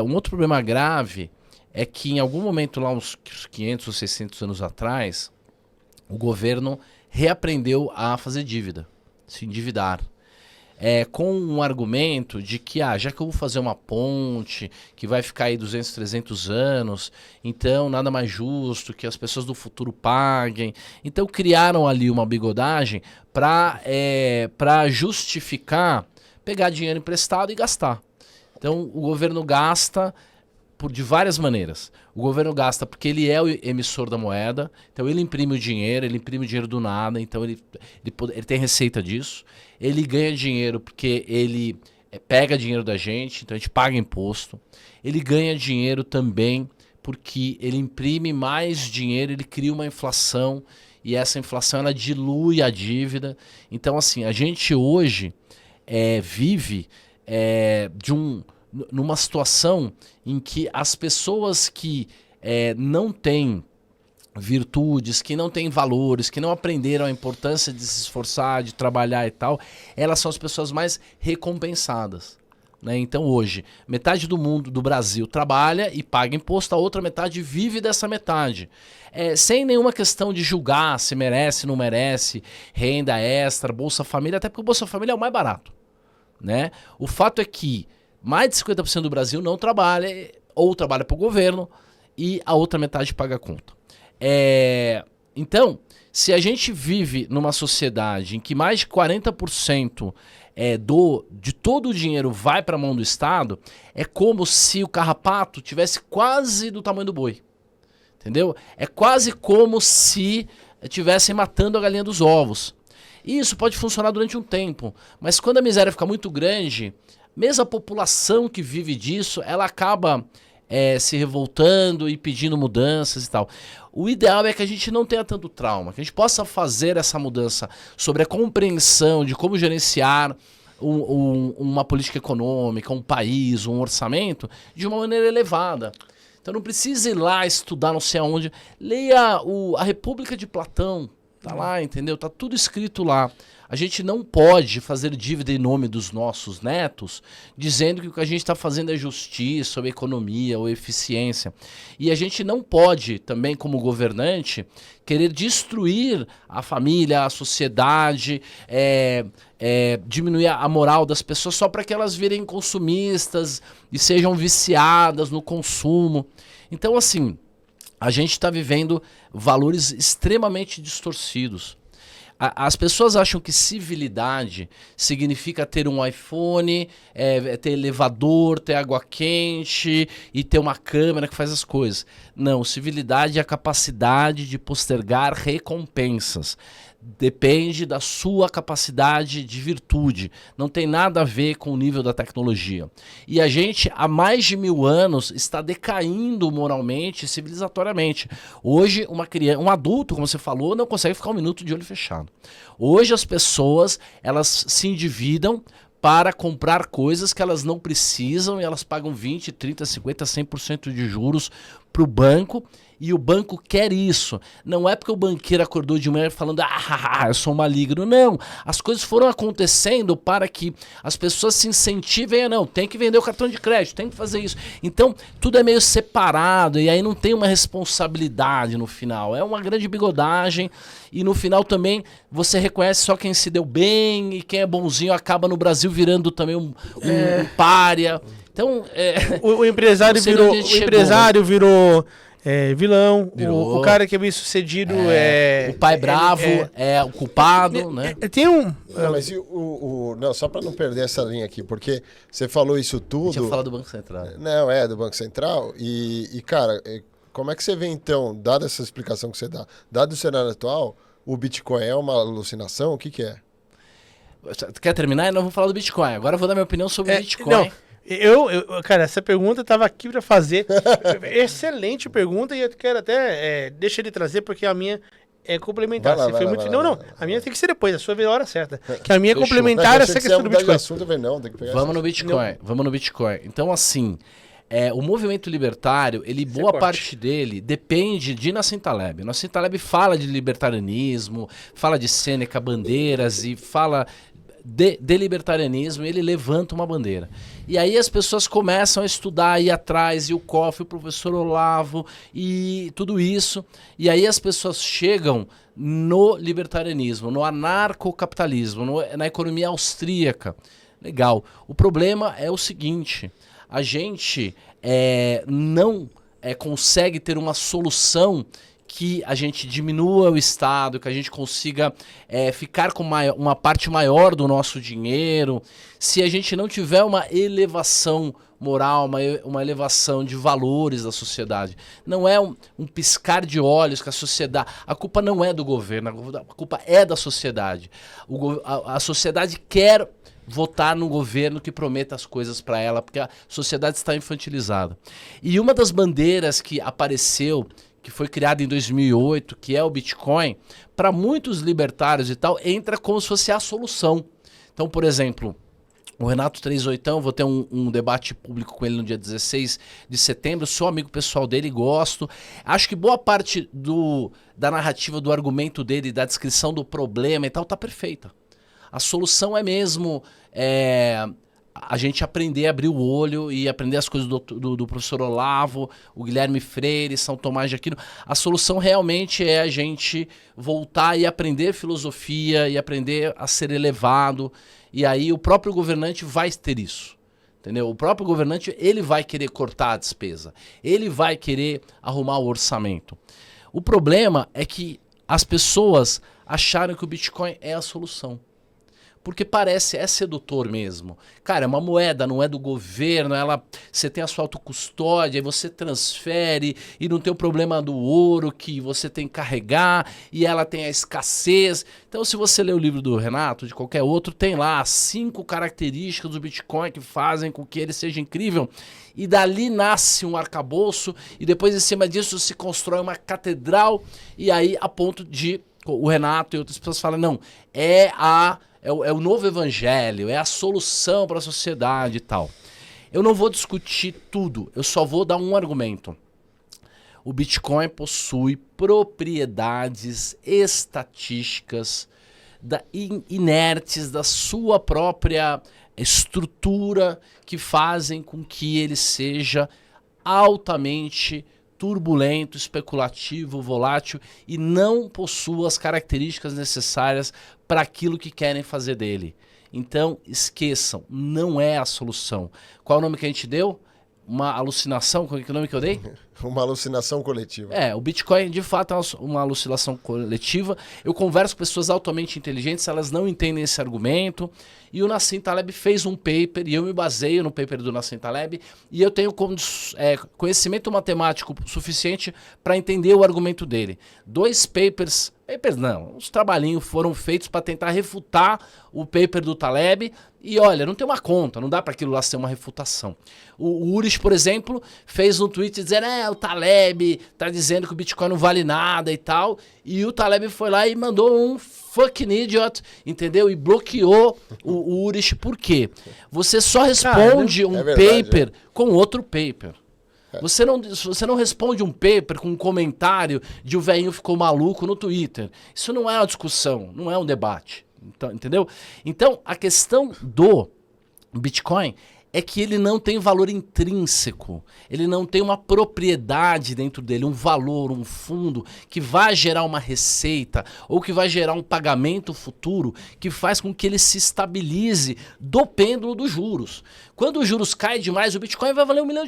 Um outro problema grave é que em algum momento lá, uns 500 ou 600 anos atrás, o governo reaprendeu a fazer dívida, se endividar. Com um argumento de que, já que eu vou fazer uma ponte que vai ficar aí 200, 300 anos, então nada mais justo que as pessoas do futuro paguem. Então criaram ali uma bigodagem para justificar pegar dinheiro emprestado e gastar. Então o governo gasta de várias maneiras. O governo gasta porque ele é o emissor da moeda, então ele imprime o dinheiro do nada, então ele tem receita disso. Ele ganha dinheiro porque ele pega dinheiro da gente, então a gente paga imposto. Ele ganha dinheiro também porque ele imprime mais dinheiro, ele cria uma inflação e essa inflação ela dilui a dívida. Então, assim, a gente hoje vive numa situação em que as pessoas que não têm virtudes, que não têm valores, que não aprenderam a importância de se esforçar, de trabalhar e tal, elas são as pessoas mais recompensadas. Né? Então hoje, metade do mundo, do Brasil, trabalha e paga imposto, a outra metade vive dessa metade. Sem nenhuma questão de julgar se merece, não merece, renda extra, Bolsa Família, até porque o Bolsa Família é o mais barato. Né? O fato é que mais de 50% do Brasil não trabalha, ou trabalha para o governo, e a outra metade paga a conta. Então, se a gente vive numa sociedade em que mais de 40% de todo o dinheiro vai para a mão do Estado, é como se o carrapato tivesse quase do tamanho do boi. Entendeu? É quase como se estivessem matando a galinha dos ovos. E isso pode funcionar durante um tempo, mas quando a miséria fica muito grande, mesmo a população que vive disso, ela acaba se revoltando e pedindo mudanças e tal. O ideal é que a gente não tenha tanto trauma, que a gente possa fazer essa mudança sobre a compreensão de como gerenciar uma política econômica, um país, um orçamento, de uma maneira elevada. Então não precisa ir lá estudar não sei aonde. Leia a República de Platão, tá lá, entendeu? Tá tudo escrito lá. A gente não pode fazer dívida em nome dos nossos netos, dizendo que o que a gente está fazendo é justiça, ou economia, ou eficiência. E a gente não pode, também como governante, querer destruir a família, a sociedade, diminuir a moral das pessoas só para que elas virem consumistas e sejam viciadas no consumo. Então, assim, a gente está vivendo valores extremamente distorcidos. As pessoas acham que civilidade significa ter um iPhone, ter elevador, ter água quente e ter uma câmera que faz as coisas. Não, civilidade é a capacidade de postergar recompensas. Depende da sua capacidade de virtude. Não tem nada a ver com o nível da tecnologia. E a gente, há mais de 1000 anos, está decaindo moralmente e civilizatoriamente. Hoje, um adulto, como você falou, não consegue ficar um minuto de olho fechado. Hoje, as pessoas, elas se endividam para comprar coisas que elas não precisam e elas pagam 20, 30, 50, 100% de juros para o banco. E o banco quer isso. Não é porque o banqueiro acordou de manhã falando, eu sou maligno. Não. As coisas foram acontecendo para que as pessoas se incentivem a não. Tem que vender o cartão de crédito, tem que fazer isso. Então, tudo é meio separado e aí não tem uma responsabilidade no final. É uma grande bigodagem e no final também você reconhece só quem se deu bem e quem é bonzinho acaba no Brasil virando também um pária. Então, o empresário virou vilão, o cara que é bem sucedido o pai bravo é o culpado, né? Tem um... Não, mas não, só para não perder essa linha aqui, porque você falou isso tudo... Deixa eu falar do Banco Central. Não, do Banco Central, e cara, como é que você vê então, dada essa explicação que você dá, dado o cenário atual, o Bitcoin é uma alucinação? O que é? Quer terminar? Eu não vou falar do Bitcoin, agora eu vou dar minha opinião sobre o Bitcoin. Não. Cara, essa pergunta eu tava aqui pra fazer. Excelente pergunta e eu quero até deixa ele trazer porque a minha é complementar. A minha tem que ser depois, a sua veio a hora certa. Que a minha é complementar essa questão do Bitcoin. Vamos no Bitcoin. Então, assim, o movimento libertário, boa parte dele depende de Nassim Taleb. Nassim Taleb fala de libertarianismo, fala de Sêneca, bandeiras e fala de libertarianismo, ele levanta uma bandeira. E aí as pessoas começam a estudar, ir atrás, e o Koff, o professor Olavo, e tudo isso. E aí as pessoas chegam no libertarianismo, no anarcocapitalismo, na economia austríaca. Legal. O problema é o seguinte, a gente não consegue ter uma solução que a gente diminua o Estado, que a gente consiga ficar com uma parte maior do nosso dinheiro, se a gente não tiver uma elevação moral, uma elevação de valores da sociedade. Não é um piscar de olhos que a sociedade... A culpa não é do governo, a culpa é da sociedade. A sociedade quer votar no governo que prometa as coisas para ela, porque a sociedade está infantilizada. E uma das bandeiras que apareceu, que foi criada em 2008, que é o Bitcoin, para muitos libertários e tal, entra como se fosse a solução. Então, por exemplo, o Renato 38, vou ter um debate público com ele no dia 16 de setembro, sou amigo pessoal dele, gosto. Acho que boa parte da narrativa, do argumento dele, da descrição do problema e tal, tá perfeita. A solução é mesmo a gente aprender a abrir o olho e aprender as coisas do professor Olavo, o Guilherme Freire, São Tomás de Aquino. A solução realmente é a gente voltar e aprender filosofia e aprender a ser elevado. E aí o próprio governante vai ter isso. Entendeu? O próprio governante, ele vai querer cortar a despesa. Ele vai querer arrumar o orçamento. O problema é que as pessoas acharam que o Bitcoin é a solução. Porque é sedutor mesmo. Cara, é uma moeda, não é do governo, você tem a sua autocustódia, aí você transfere e não tem o problema do ouro que você tem que carregar e ela tem a escassez. Então, se você ler o livro do Renato, de qualquer outro, tem lá 5 características do Bitcoin que fazem com que ele seja incrível. E dali nasce um arcabouço e depois em cima disso se constrói uma catedral e aí a ponto de o Renato e outras pessoas falam, não, é o novo evangelho, é a solução para a sociedade e tal. Eu não vou discutir tudo, eu só vou dar um argumento. O Bitcoin possui propriedades estatísticas inertes da sua própria estrutura que fazem com que ele seja altamente turbulento, especulativo, volátil e não possua as características necessárias para aquilo que querem fazer dele. Então, esqueçam, não é a solução. Qual é o nome que a gente deu? Uma alucinação? Qual é o nome que eu dei? Uma alucinação coletiva. O Bitcoin de fato é uma alucinação coletiva. Eu converso com pessoas altamente inteligentes, elas não entendem esse argumento. E o Nassim Taleb fez um paper, e eu me baseio no paper do Nassim Taleb, e eu tenho conhecimento matemático suficiente para entender o argumento dele. 2 papers não, uns trabalhinhos foram feitos para tentar refutar o paper do Taleb, e olha, não tem uma conta, não dá para aquilo lá ser uma refutação. O Urish, por exemplo, fez um tweet dizendo, o Taleb tá dizendo que o Bitcoin não vale nada e tal, e o Taleb foi lá e mandou um fucking idiot, entendeu? E bloqueou o Urish. Por quê? Você só responde paper com outro paper. Você não responde um paper com um comentário de o velhinho ficou maluco no Twitter. Isso não é uma discussão, não é um debate. Então, entendeu? Então, a questão do Bitcoin é que ele não tem valor intrínseco, ele não tem uma propriedade dentro dele, um valor, um fundo que vai gerar uma receita ou que vai gerar um pagamento futuro que faz com que ele se estabilize do pêndulo dos juros. Quando os juros caem demais, o Bitcoin vai valer $1 milhão,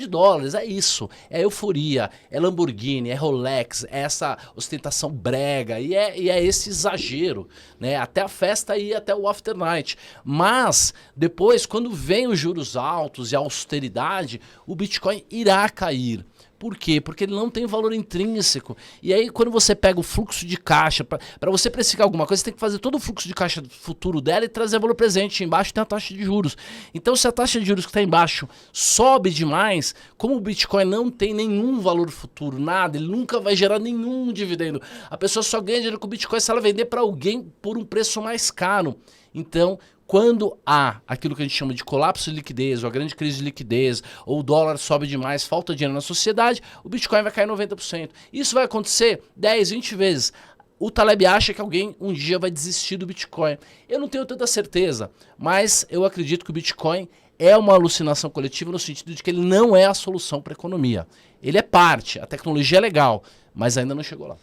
é isso. É euforia, é Lamborghini, é Rolex, é essa ostentação brega e é esse exagero, né? Até a festa e até o afternight. Mas depois, quando vem os juros altos e a austeridade, o Bitcoin irá cair. Por quê? Porque ele não tem valor intrínseco. E aí, quando você pega o fluxo de caixa, para você precificar alguma coisa, você tem que fazer todo o fluxo de caixa futuro dela e trazer valor presente. Embaixo tem a taxa de juros. Então, se a taxa de juros que está embaixo sobe demais, como o Bitcoin não tem nenhum valor futuro, nada, ele nunca vai gerar nenhum dividendo. A pessoa só ganha dinheiro com o Bitcoin se ela vender para alguém por um preço mais caro. Então, quando há aquilo que a gente chama de colapso de liquidez, ou a grande crise de liquidez, ou o dólar sobe demais, falta dinheiro na sociedade, o Bitcoin vai cair 90%. Isso vai acontecer 10, 20 vezes. O Taleb acha que alguém um dia vai desistir do Bitcoin. Eu não tenho tanta certeza, mas eu acredito que o Bitcoin é uma alucinação coletiva no sentido de que ele não é a solução para a economia. Ele é parte, a tecnologia é legal, mas ainda não chegou lá.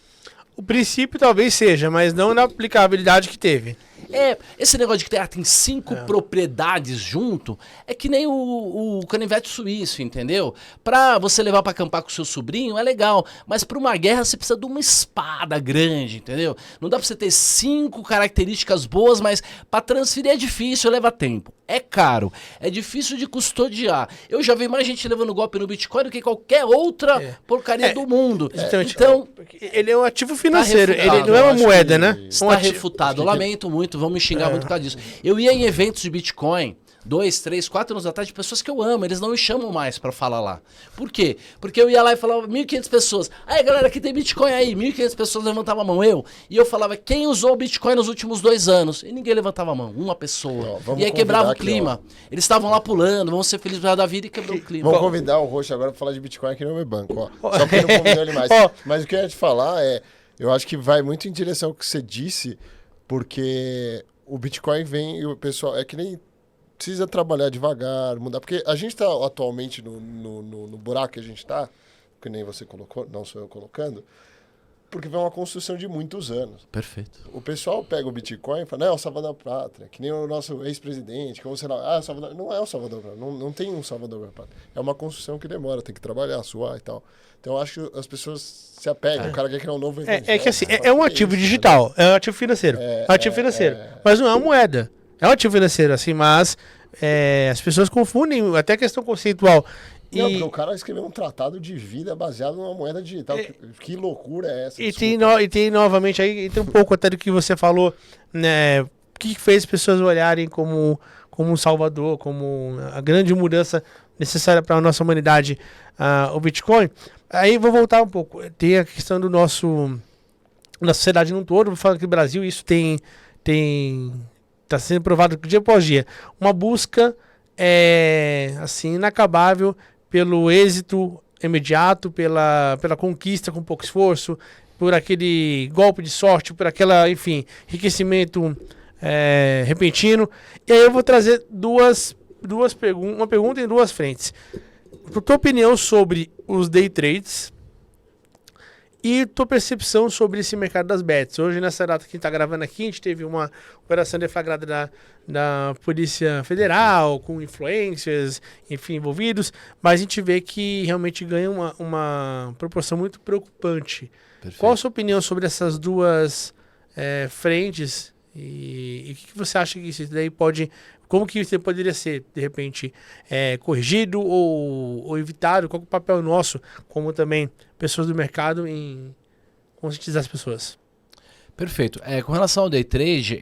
O princípio talvez seja, mas não na aplicabilidade que teve. Esse negócio de que tem 5 propriedades junto, é que nem o canivete suíço, entendeu? Pra você levar pra acampar com o seu sobrinho, é legal, mas pra uma guerra você precisa de uma espada grande, entendeu? Não dá pra você ter 5 características boas, mas pra transferir é difícil, leva tempo. É caro, é difícil de custodiar. Eu já vi mais gente levando golpe no Bitcoin do que qualquer outra porcaria do mundo. Então, ele é um ativo financeiro, ele não é uma moeda, né? Está refutado. Eu lamento muito muito, vão me xingar muito por causa disso. Eu ia em eventos de Bitcoin 2, 3, 4 anos atrás de pessoas que eu amo, eles não me chamam mais pra falar lá. Por quê? Porque eu ia lá e falava 1.500 pessoas. Aí, galera, que tem Bitcoin aí, 1.500 pessoas levantavam a mão, e eu falava, quem usou o Bitcoin nos últimos 2 anos? E ninguém levantava a mão, uma pessoa. Ó, e aí quebrava o aqui, clima. Eles estavam lá pulando, vamos ser felizes da vida e quebrou o clima. Vamos convidar o Roxo agora pra falar de Bitcoin aqui no meu banco, ó. Só porque eu não convidou ele mais. Mas o que eu ia te falar eu acho que vai muito em direção ao que você disse, porque o Bitcoin vem e o pessoal, é que nem precisa trabalhar devagar, mudar, porque a gente está atualmente no buraco que a gente está, que nem você colocou, não sou eu colocando, porque vem uma construção de muitos anos. Perfeito. O pessoal pega o Bitcoin e fala, não, é o Salvador Pátria, que nem o nosso ex-presidente, como será? Salvador... Não é o Salvador Pátria, não tem um Salvador Pátria. É uma construção que demora, tem que trabalhar, suar e tal. Então eu acho que as pessoas se apegam, o cara quer criar um novo evento. É que assim, é um ativo digital, é um ativo financeiro. É um ativo financeiro. Mas não é uma moeda. É um ativo financeiro, assim, mas as pessoas confundem até a questão conceitual. Não, porque o cara escreveu um tratado de vida baseado numa moeda digital. Que loucura é essa? E tem novamente aí, tem um pouco até do que você falou, né? O que fez as pessoas olharem como um salvador, como a grande mudança necessária para a nossa humanidade, o Bitcoin. Aí vou voltar um pouco. Tem a questão da sociedade num todo. Vou falar que o Brasil, isso está sendo provado dia após dia. Uma busca assim, inacabável pelo êxito imediato, pela conquista com pouco esforço, por aquele golpe de sorte, por aquela, enfim, enriquecimento repentino. E aí eu vou trazer uma pergunta em 2 frentes. A tua opinião sobre os day trades e tua percepção sobre esse mercado das bets. Hoje, nessa data que a gente está gravando aqui, a gente teve uma operação deflagrada da Polícia Federal, com influencers, enfim, envolvidos, mas a gente vê que realmente ganha uma proporção muito preocupante. Perfeito. Qual a sua opinião sobre essas 2 frentes e o que você acha que isso daí pode... Como que isso poderia ser, de repente, corrigido ou evitado? Qual é o papel nosso, como também pessoas do mercado, em conscientizar as pessoas? Perfeito. Com relação ao day trade,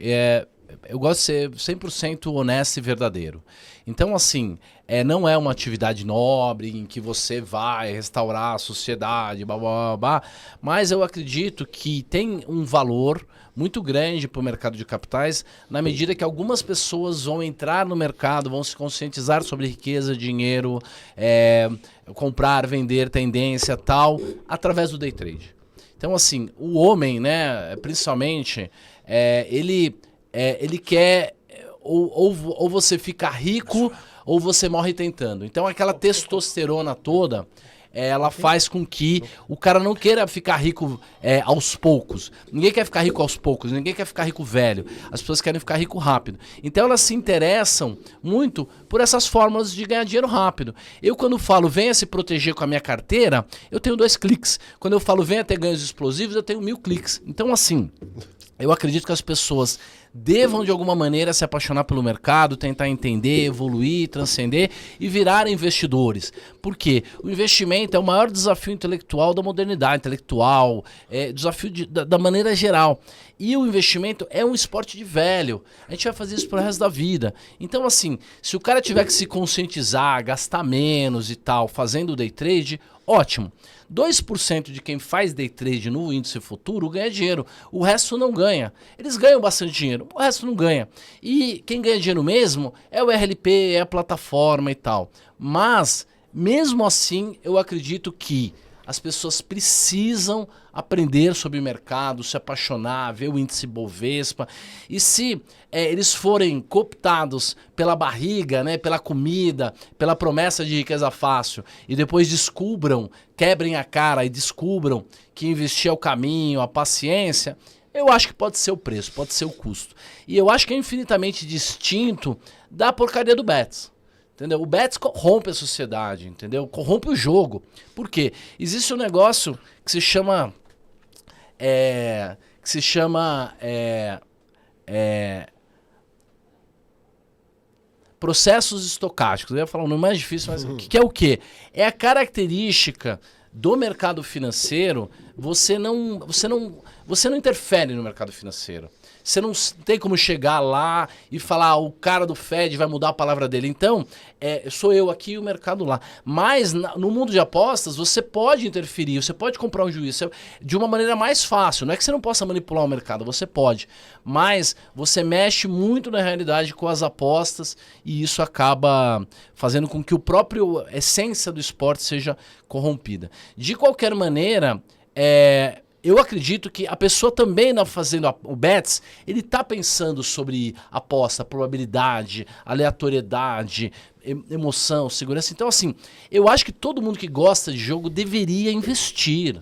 eu gosto de ser 100% honesto e verdadeiro. Então, assim, não é uma atividade nobre em que você vai restaurar a sociedade, blá, blá, blá, blá, mas eu acredito que tem um valor muito grande para o mercado de capitais, na medida que algumas pessoas vão entrar no mercado, vão se conscientizar sobre riqueza, dinheiro, comprar, vender, tendência, tal, através do day trade. Então, assim, o homem, né, principalmente, ele quer ou você fica rico ou você morre tentando. Então, aquela testosterona toda, ela faz com que o cara não queira ficar rico aos poucos. Ninguém quer ficar rico aos poucos, ninguém quer ficar rico velho. As pessoas querem ficar rico rápido. Então elas se interessam muito por essas formas de ganhar dinheiro rápido. Eu, quando falo venha se proteger com a minha carteira, eu tenho 2 cliques. Quando eu falo venha ter ganhos explosivos, eu tenho 1000 cliques. Então, assim, eu acredito que as pessoas devam de alguma maneira se apaixonar pelo mercado, tentar entender, evoluir, transcender e virar investidores. Por quê? O investimento é o maior desafio intelectual da modernidade, desafio da maneira geral. E o investimento é um esporte de velho. A gente vai fazer isso pro resto da vida. Então, assim, se o cara tiver que se conscientizar, gastar menos e tal, fazendo day trade, ótimo. 2% de quem faz day trade no índice futuro ganha dinheiro. O resto não ganha. Eles ganham bastante dinheiro, o resto não ganha. E quem ganha dinheiro mesmo é o RLP, é a plataforma e tal. Mas, mesmo assim, eu acredito que as pessoas precisam aprender sobre o mercado, se apaixonar, ver o índice Bovespa. E se eles forem cooptados pela barriga, né, pela comida, pela promessa de riqueza fácil, e depois quebrem a cara e descubram que investir é o caminho, a paciência, eu acho que pode ser o preço, pode ser o custo. E eu acho que é infinitamente distinto da porcaria do Bets. Entendeu? O Bets corrompe a sociedade, entendeu? Corrompe o jogo. Por quê? Existe um negócio que se chama... processos estocásticos. Eu ia falar um nome mais difícil, mas que é o quê? É a característica do mercado financeiro você não interfere no mercado financeiro. Você não tem como chegar lá e falar, o cara do Fed vai mudar a palavra dele. Então, sou eu aqui e o mercado lá. Mas no mundo de apostas, você pode interferir, você pode comprar um juiz de uma maneira mais fácil. Não é que você não possa manipular o mercado, você pode. Mas você mexe muito na realidade com as apostas e isso acaba fazendo com que o próprio essência do esporte seja corrompida. De qualquer maneira, eu acredito que a pessoa também, fazendo o bets, ele tá pensando sobre aposta, probabilidade, aleatoriedade, emoção, segurança. Então, assim, eu acho que todo mundo que gosta de jogo deveria investir.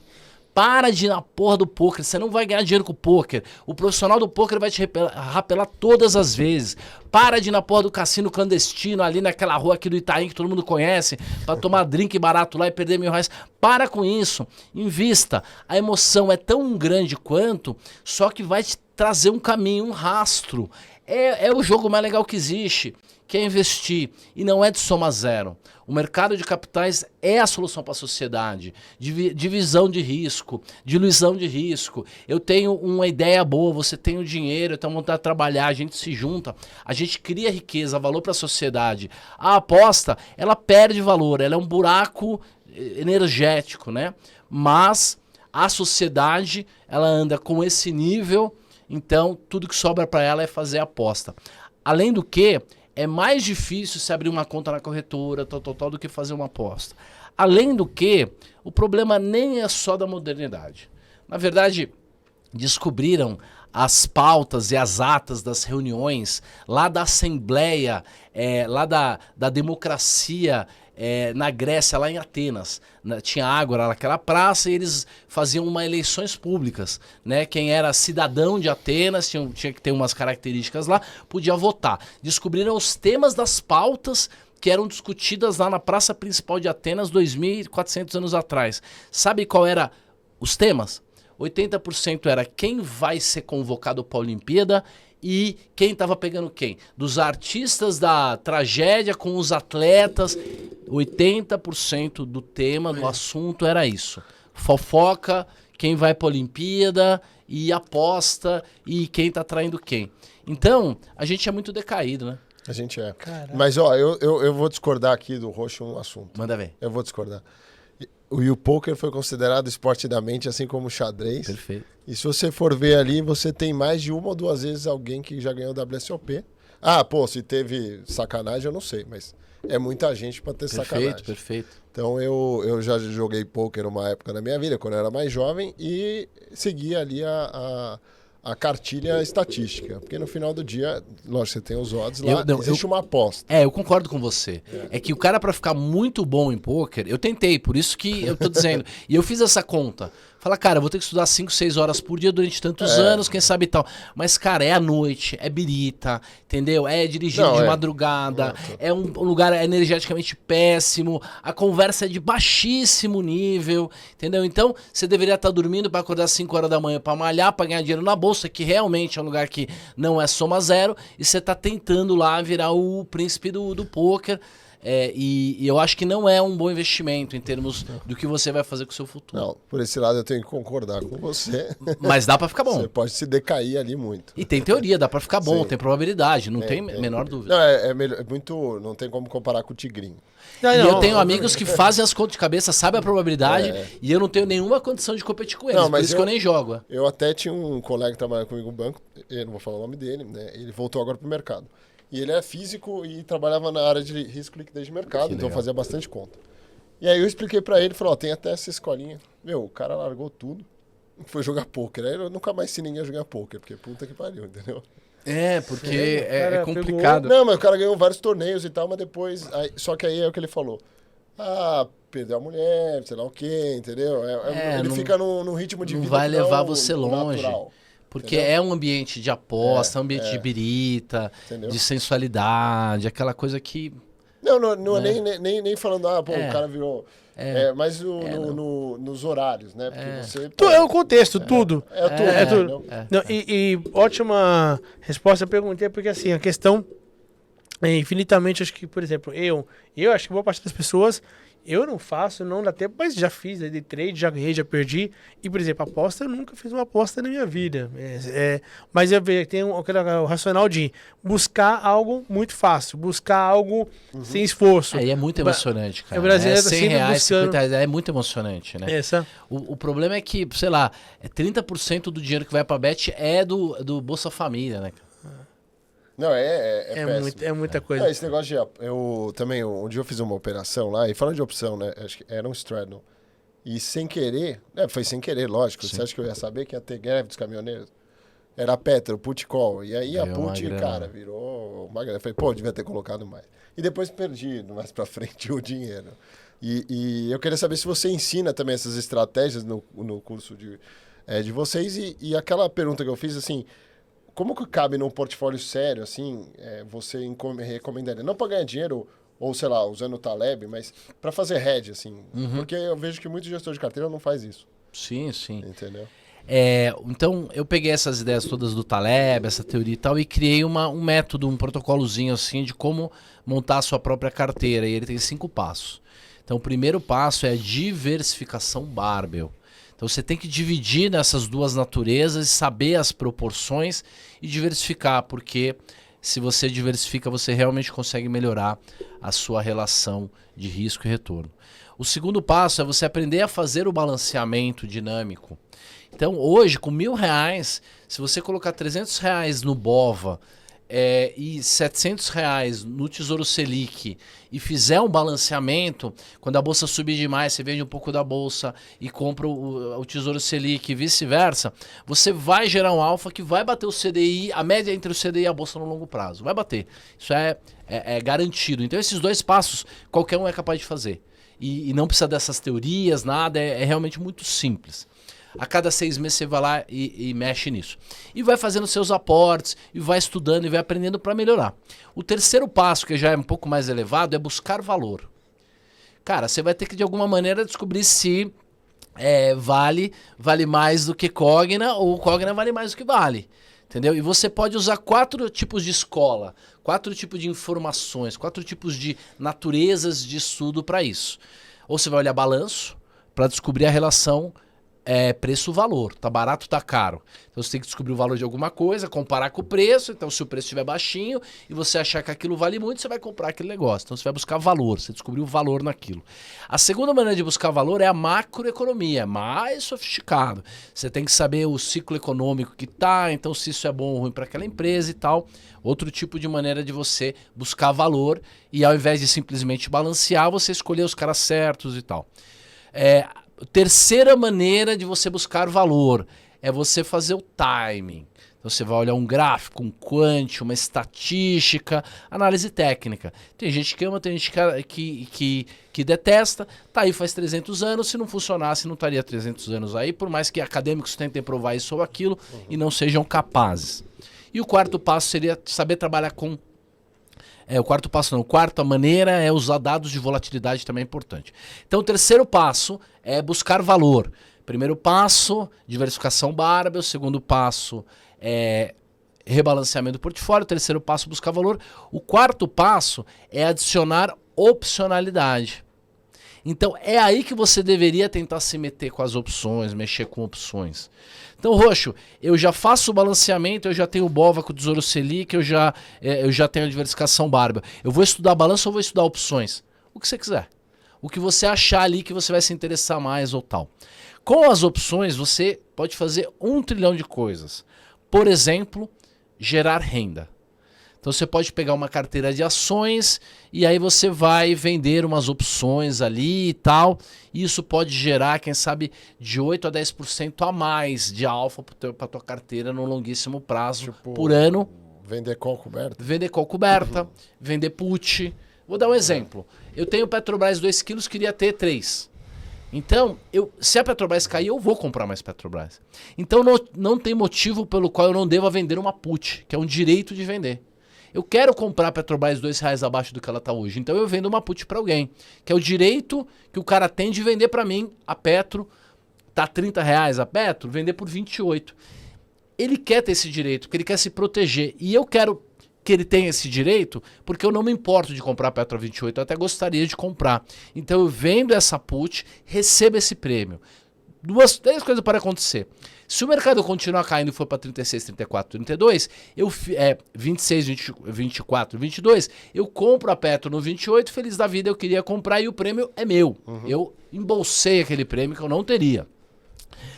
Para de ir na porra do poker, você não vai ganhar dinheiro com o poker. O profissional do poker vai te rapelar todas as vezes. Para de ir na porra do cassino clandestino ali naquela rua aqui do Itaim que todo mundo conhece, para tomar drink barato lá e perder R$1.000. Para com isso, invista. A emoção é tão grande quanto, só que vai te trazer um caminho, um rastro. É o jogo mais legal que existe, que é investir, e não é de soma zero. O mercado de capitais é a solução para a sociedade. Divisão de risco, diluição de risco. Eu tenho uma ideia boa, você tem o dinheiro, eu tenho vontade de trabalhar, a gente se junta, a gente cria riqueza, valor para a sociedade. A aposta, ela perde valor, ela é um buraco energético, né? Mas a sociedade, ela anda com esse nível, então tudo que sobra para ela é fazer aposta. Além do que, é mais difícil se abrir uma conta na corretora, tal, do que fazer uma aposta. Além do que, o problema nem é só da modernidade. Na verdade, descobriram as pautas e as atas das reuniões lá da Assembleia, lá da democracia na Grécia, lá em Atenas. Tinha ágora naquela praça e eles faziam eleições públicas, né? Quem era cidadão de Atenas, tinha que ter umas características lá, podia votar. Descobriram os temas das pautas que eram discutidas lá na praça principal de Atenas 2.400 anos atrás. Sabe qual era os temas? 80% era quem vai ser convocado para a Olimpíada e quem estava pegando quem. Dos artistas da tragédia com os atletas, 80% do tema, do assunto era isso. Fofoca, quem vai para a Olimpíada e aposta e quem está traindo quem. Então, a gente é muito decaído, né? A gente é. Caraca. Mas, ó, eu vou discordar aqui do Roxo um assunto. Manda ver. Eu vou discordar. O poker foi considerado esporte da mente, assim como o xadrez. Perfeito. E se você for ver ali, você tem mais de uma ou duas vezes alguém que já ganhou WSOP. Ah, pô, se teve sacanagem, eu não sei, mas é muita gente pra ter sacanagem. Perfeito. Então eu já joguei poker uma época na minha vida, quando eu era mais jovem, e segui ali a cartilha estatística. Porque no final do dia, lógico, você tem os odds lá, existe uma aposta. Eu concordo com você. É que o cara, pra ficar muito bom em pôquer, eu tentei, por isso que eu tô dizendo. E eu fiz essa conta. Fala, cara, eu vou ter que estudar 5, 6 horas por dia durante tantos anos, quem sabe e tal. Mas, cara, é à noite, é birita, entendeu? É dirigindo de madrugada, é um lugar energeticamente péssimo, a conversa é de baixíssimo nível, entendeu? Então, você deveria estar dormindo para acordar às 5 horas da manhã para malhar, para ganhar dinheiro na bolsa, que realmente é um lugar que não é soma zero, e você tá tentando lá virar o príncipe do pôquer. E eu acho que não é um bom investimento em termos do que você vai fazer com o seu futuro. Não, por esse lado eu tenho que concordar com você. Mas dá pra ficar bom. Você pode se decair ali muito. E tem teoria, dá pra ficar bom, Sim. tem probabilidade, não tem menor dúvida. Não, é muito. Não tem como comparar com o Tigrinho. Eu tenho amigos que fazem as contas de cabeça, sabem a probabilidade, e eu não tenho nenhuma condição de competir com eles, por isso que eu nem jogo. Eu até tinha um colega que trabalhava comigo no banco, eu não vou falar o nome dele, né? Ele voltou agora pro mercado. E ele é físico e trabalhava na área de risco e liquidez de mercado, então fazia bastante conta. E aí eu expliquei pra ele, falou, tem até essa escolinha. Meu, o cara largou tudo, foi jogar pôquer. Aí eu nunca mais ensinei ninguém a jogar pôquer, porque puta que pariu, entendeu? Porque cara complicado. Não, mas o cara ganhou vários torneios e tal, mas depois... só que aí é o que ele falou. Perdeu a mulher, sei lá o quê, entendeu? Ele fica num ritmo de vida não vai levar não, você longe. Natural. Porque é um ambiente de aposta, um ambiente de birita, Entendeu? de sensualidade, aquela coisa que... Não é nem falando, o cara virou... mas nos horários, né? Porque você... É o contexto, tudo. É tudo. Tudo. Não, e ótima resposta, eu perguntei, porque assim, a questão é infinitamente, acho que, por exemplo, eu acho que boa parte das pessoas Eu não faço, não dá tempo, mas já fiz, de trade, já ganhei, já perdi. E, por exemplo, aposta, eu nunca fiz uma aposta na minha vida. Mas eu vejo, tem o racional de buscar algo muito fácil, buscar algo sem esforço. Aí é muito emocionante, cara. O brasileiro R$100, sempre buscando... 50 reais, é muito emocionante, né? O problema é que, sei lá, 30% do dinheiro que vai pra bet é do Bolsa Família, né? Não, péssimo. É muita coisa. Esse negócio de... Eu também, um dia eu fiz uma operação lá, e falando de opção, né? Acho que era um straddle. E sem querer... foi sem querer, lógico. Sim. Você acha que eu ia saber que ia ter greve dos caminhoneiros? Era a Petro, put call. E aí a put, cara, virou uma grana. Eu falei, pô, eu devia ter colocado mais. E depois perdi, mais pra frente, o dinheiro. E eu queria saber se você ensina também essas estratégias no curso de vocês. E aquela pergunta que eu fiz, assim... Como que cabe num portfólio sério, assim, você recomendaria? Não para ganhar dinheiro, ou sei lá, usando o Taleb, mas para fazer hedge, assim. Porque eu vejo que muito gestor de carteira não faz isso. Sim, sim. Entendeu? Então, eu peguei essas ideias todas do Taleb, essa teoria e tal, e criei um método, um protocolozinho, assim, de como montar a sua própria carteira. E ele tem 5 passos. Então, o primeiro passo é a diversificação barbell. Então você tem que dividir nessas duas naturezas e saber as proporções e diversificar, porque se você diversifica, você realmente consegue melhorar a sua relação de risco e retorno. O segundo passo é você aprender a fazer o balanceamento dinâmico. Então hoje, com R$1.000, se você colocar R$300 no BOVA e R$700 no Tesouro Selic e fizer um balanceamento, quando a bolsa subir demais, você vende um pouco da bolsa e compra o Tesouro Selic e vice-versa, você vai gerar um alfa que vai bater o CDI, a média entre o CDI e a bolsa no longo prazo. Vai bater. Isso é garantido. Então esses 2 passos, qualquer um é capaz de fazer. E não precisa dessas teorias, nada, é realmente muito simples. A cada 6 meses você vai lá e mexe nisso. E vai fazendo seus aportes, e vai estudando, e vai aprendendo para melhorar. O terceiro passo, que já é um pouco mais elevado, é buscar valor. Cara, você vai ter que de alguma maneira descobrir se vale mais do que Cogna, ou Cogna vale mais do que Vale. Entendeu? E você pode usar 4 tipos de escola, 4 tipos de informações, 4 tipos de naturezas de estudo para isso. Ou você vai olhar balanço para descobrir a relação preço-valor. Tá barato, tá caro. Então você tem que descobrir o valor de alguma coisa, comparar com o preço. Então se o preço estiver baixinho e você achar que aquilo vale muito, você vai comprar aquele negócio. Então você vai buscar valor, você descobriu o valor naquilo. A segunda maneira de buscar valor é a macroeconomia, mais sofisticado. Você tem que saber o ciclo econômico que tá, então se isso é bom ou ruim para aquela empresa e tal. Outro tipo de maneira de você buscar valor e ao invés de simplesmente balancear, você escolher os caras certos e tal. Terceira maneira de você buscar valor é você fazer o timing. Então você vai olhar um gráfico, um quant, uma estatística, análise técnica. Tem gente que ama, tem gente que detesta. Tá aí faz 300 anos, se não funcionasse não estaria 300 anos aí, por mais que acadêmicos tentem provar isso ou aquilo e não sejam capazes. E o quarto passo seria saber trabalhar com... quarta maneira é usar dados de volatilidade, também é importante. Então o terceiro passo é buscar valor. Primeiro passo, diversificação barbell. Segundo passo, rebalanceamento do portfólio. Terceiro passo, buscar valor. O quarto passo é adicionar opcionalidade. Então é aí que você deveria tentar se meter com as opções, mexer com opções. Então, Roxo, eu já faço o balanceamento, eu já tenho o BOVA com o Tesouro Selic, eu já tenho a diversificação barbell. Eu vou estudar balanço ou vou estudar opções? O que você quiser. O que você achar ali que você vai se interessar mais ou tal. Com as opções, você pode fazer 1 trilhão de coisas. Por exemplo, gerar renda. Então você pode pegar uma carteira de ações e aí você vai vender umas opções ali e tal. E isso pode gerar, quem sabe, de 8 a 10% a mais de alfa para tua carteira no longuíssimo prazo, por ano. Vender call coberta? Vender call coberta, vender put. Vou dar um exemplo. Eu tenho Petrobras 2 quilos, queria ter 3. Então, se a Petrobras cair, eu vou comprar mais Petrobras. Então não tem motivo pelo qual eu não deva vender uma put, que é um direito de vender. Eu quero comprar a Petrobras R$2 abaixo do que ela está hoje. Então eu vendo uma put para alguém. Que é o direito que o cara tem de vender para mim. A Petro, tá R$30 a Petro, vender por 28. Ele quer ter esse direito, porque ele quer se proteger. E eu quero que ele tem esse direito? Porque eu não me importo de comprar Petro a 28, eu até gostaria de comprar. Então eu vendo essa put, recebo esse prêmio. Três coisas para acontecer. Se o mercado continuar caindo e for para 36, 34, 32, 26, 24, 22, eu compro a Petro no 28, feliz da vida, eu queria comprar e o prêmio é meu. Eu embolsei aquele prêmio que eu não teria.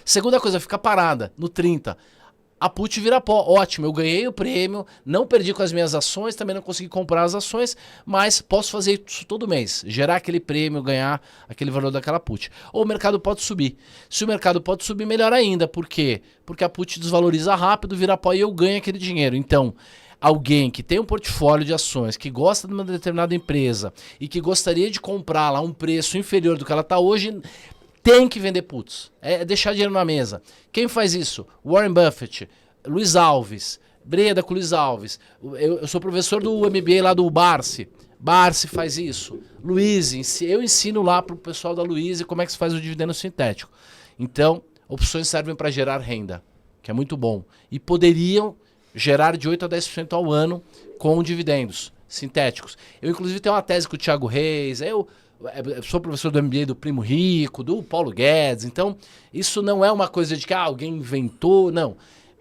Segunda coisa, fica parada no 30. A put vira pó. Ótimo, eu ganhei o prêmio, não perdi com as minhas ações, também não consegui comprar as ações, mas posso fazer isso todo mês. Gerar aquele prêmio, ganhar aquele valor daquela put. Ou o mercado pode subir. Se o mercado pode subir, melhor ainda. Por quê? Porque a put desvaloriza rápido, vira pó e eu ganho aquele dinheiro. Então, alguém que tem um portfólio de ações, que gosta de uma determinada empresa e que gostaria de comprar lá um preço inferior do que ela está hoje, tem que vender puts. É deixar dinheiro na mesa. Quem faz isso? Warren Buffett, Luiz Alves, Breda com Luiz Alves. Eu sou professor do MBA lá do Barsi. Barsi faz isso. Luiz, eu ensino lá pro pessoal da Luiz como é que se faz o dividendo sintético. Então, opções servem para gerar renda, que é muito bom. E poderiam gerar de 8 a 10% ao ano com dividendos sintéticos. Eu, inclusive, tenho uma tese com o Thiago Reis. Eu sou professor do MBA do Primo Rico, do Paulo Guedes. Então, isso não é uma coisa de que alguém inventou. Não.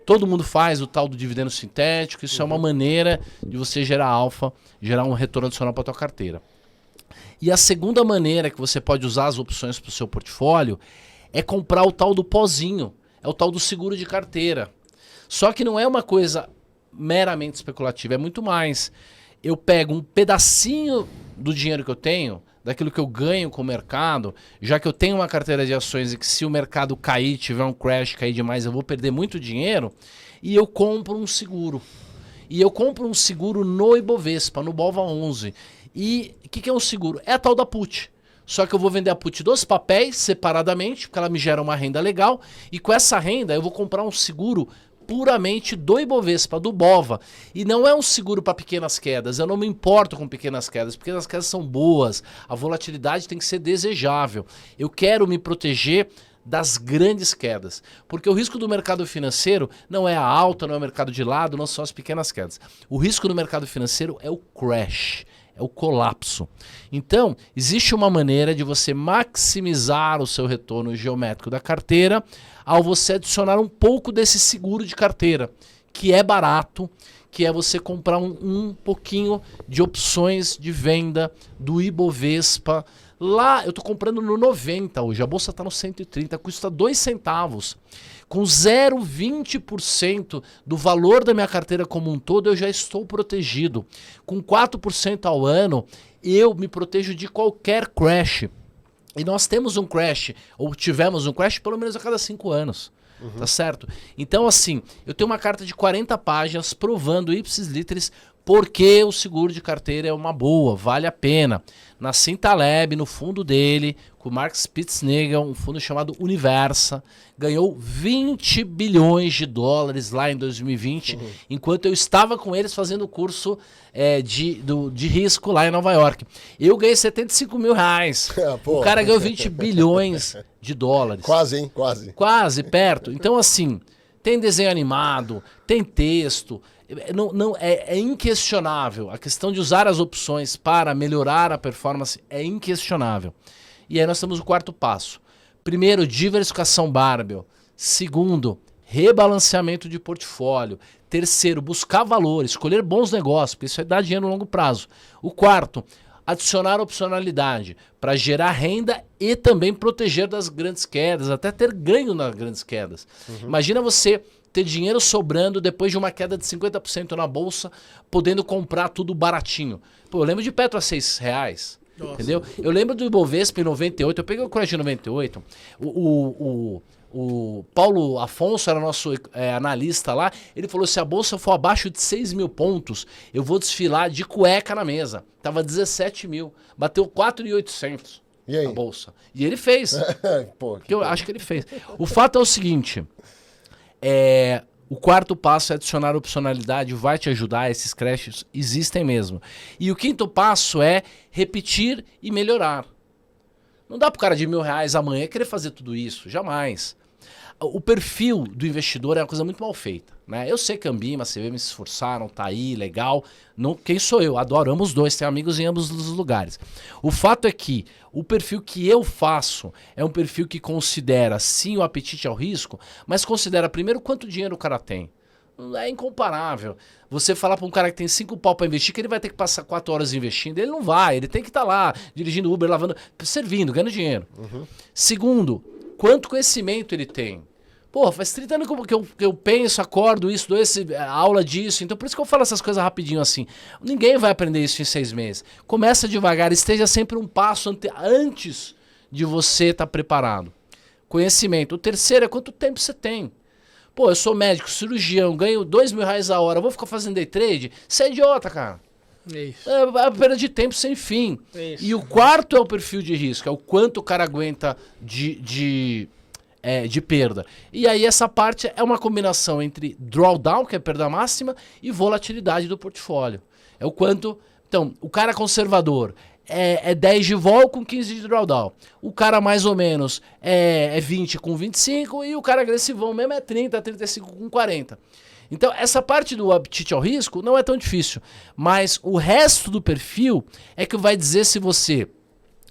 Todo mundo faz o tal do dividendo sintético. Isso é uma maneira de você gerar alfa, gerar um retorno adicional para a tua carteira. E a segunda maneira que você pode usar as opções para o seu portfólio é comprar o tal do pozinho. É o tal do seguro de carteira. Só que não é uma coisa meramente especulativa, é muito mais. Eu pego um pedacinho do dinheiro que eu tenho, daquilo que eu ganho com o mercado, já que eu tenho uma carteira de ações e que se o mercado cair, tiver um crash, cair demais, eu vou perder muito dinheiro, e eu compro um seguro. E eu compro um seguro no Ibovespa, no BOVA11. E o que é um seguro? É a tal da put. Só que eu vou vender a put dos papéis separadamente, porque ela me gera uma renda legal, e com essa renda eu vou comprar um seguro puramente do Ibovespa, do BOVA. E não é um seguro para pequenas quedas. Eu não me importo com pequenas quedas. Pequenas quedas são boas. A volatilidade tem que ser desejável. Eu quero me proteger das grandes quedas. Porque o risco do mercado financeiro não é a alta, não é o mercado de lado, não são as pequenas quedas. O risco do mercado financeiro é o crash. É o colapso. Então, existe uma maneira de você maximizar o seu retorno geométrico da carteira ao você adicionar um pouco desse seguro de carteira, que é barato, que é você comprar um pouquinho de opções de venda do Ibovespa. Lá, eu estou comprando no 90 hoje, a bolsa está no 130, custa 2 centavos. Com 0,20% do valor da minha carteira como um todo, eu já estou protegido. Com 4% ao ano, eu me protejo de qualquer crash. E nós temos um crash, ou tivemos um crash pelo menos a cada 5 anos. Tá certo? Então, assim, eu tenho uma carta de 40 páginas provando ipsis literis porque o seguro de carteira é uma boa, vale a pena. Nassim Taleb, no fundo dele, com o Mark Spitznagel, um fundo chamado Universa, ganhou 20 bilhões de dólares lá em 2020, enquanto eu estava com eles fazendo o curso de risco lá em Nova York. Eu ganhei 75 mil reais. O cara ganhou 20 bilhões de dólares. Quase, hein? Quase. Quase, perto. Então, assim, tem desenho animado, tem texto. É inquestionável. A questão de usar as opções para melhorar a performance é inquestionável. E aí nós temos o quarto passo. Primeiro, diversificação barbell. Segundo, rebalanceamento de portfólio. Terceiro, buscar valor, escolher bons negócios, porque isso dá dinheiro no longo prazo. O quarto, adicionar opcionalidade para gerar renda e também proteger das grandes quedas, até ter ganho nas grandes quedas. Imagina você ter dinheiro sobrando depois de uma queda de 50% na bolsa, podendo comprar tudo baratinho. Pô, eu lembro de Petro a R$6, entendeu? Eu lembro do Ibovespa em 98, eu peguei o crash em 98, o Paulo Afonso era nosso analista lá, ele falou, se a bolsa for abaixo de 6 mil pontos, eu vou desfilar de cueca na mesa. Tava 17 mil, bateu 4.800 a bolsa. E ele fez. Pô, eu acho que ele fez. O fato é o seguinte... o quarto passo é adicionar opcionalidade, vai te ajudar, esses crashes existem mesmo. E o quinto passo é repetir e melhorar. Não dá pro cara de R$1.000 amanhã querer fazer tudo isso, jamais. o perfil do investidor é uma coisa muito mal feita, né? Eu sei que a Ambima, a CVM se esforçaram, tá aí, legal. Não, quem sou eu? Adoro, amo os dois, tenho amigos em ambos os lugares. O fato é que o perfil que eu faço é um perfil que considera, sim, o apetite ao risco, mas considera primeiro quanto dinheiro o cara tem. É incomparável. Você falar para um cara que tem 5 pau para investir, que ele vai ter que passar 4 horas investindo, ele não vai, ele tem que estar lá, dirigindo Uber, lavando, servindo, ganhando dinheiro. Segundo, quanto conhecimento ele tem. Pô, faz 30 anos que eu penso, acordo isso, dou aula disso, então por isso que eu falo essas coisas rapidinho assim. Ninguém vai aprender isso em 6 meses. Começa devagar, esteja sempre um passo antes de você estar preparado. Conhecimento. O terceiro é quanto tempo você tem. Pô, eu sou médico, cirurgião, ganho R$2.000 a hora, vou ficar fazendo day trade? Você é idiota, cara. Isso. É perda de tempo sem fim. Isso. E o quarto é o perfil de risco, é o quanto o cara aguenta de perda. E aí essa parte é uma combinação entre drawdown, que é perda máxima, e volatilidade do portfólio. É o quanto... Então, o cara conservador é 10 de vol com 15 de drawdown. O cara mais ou menos é 20 com 25 e o cara agressivão mesmo é 30, 35 com 40. Então, essa parte do apetite ao risco não é tão difícil. Mas o resto do perfil é que vai dizer se você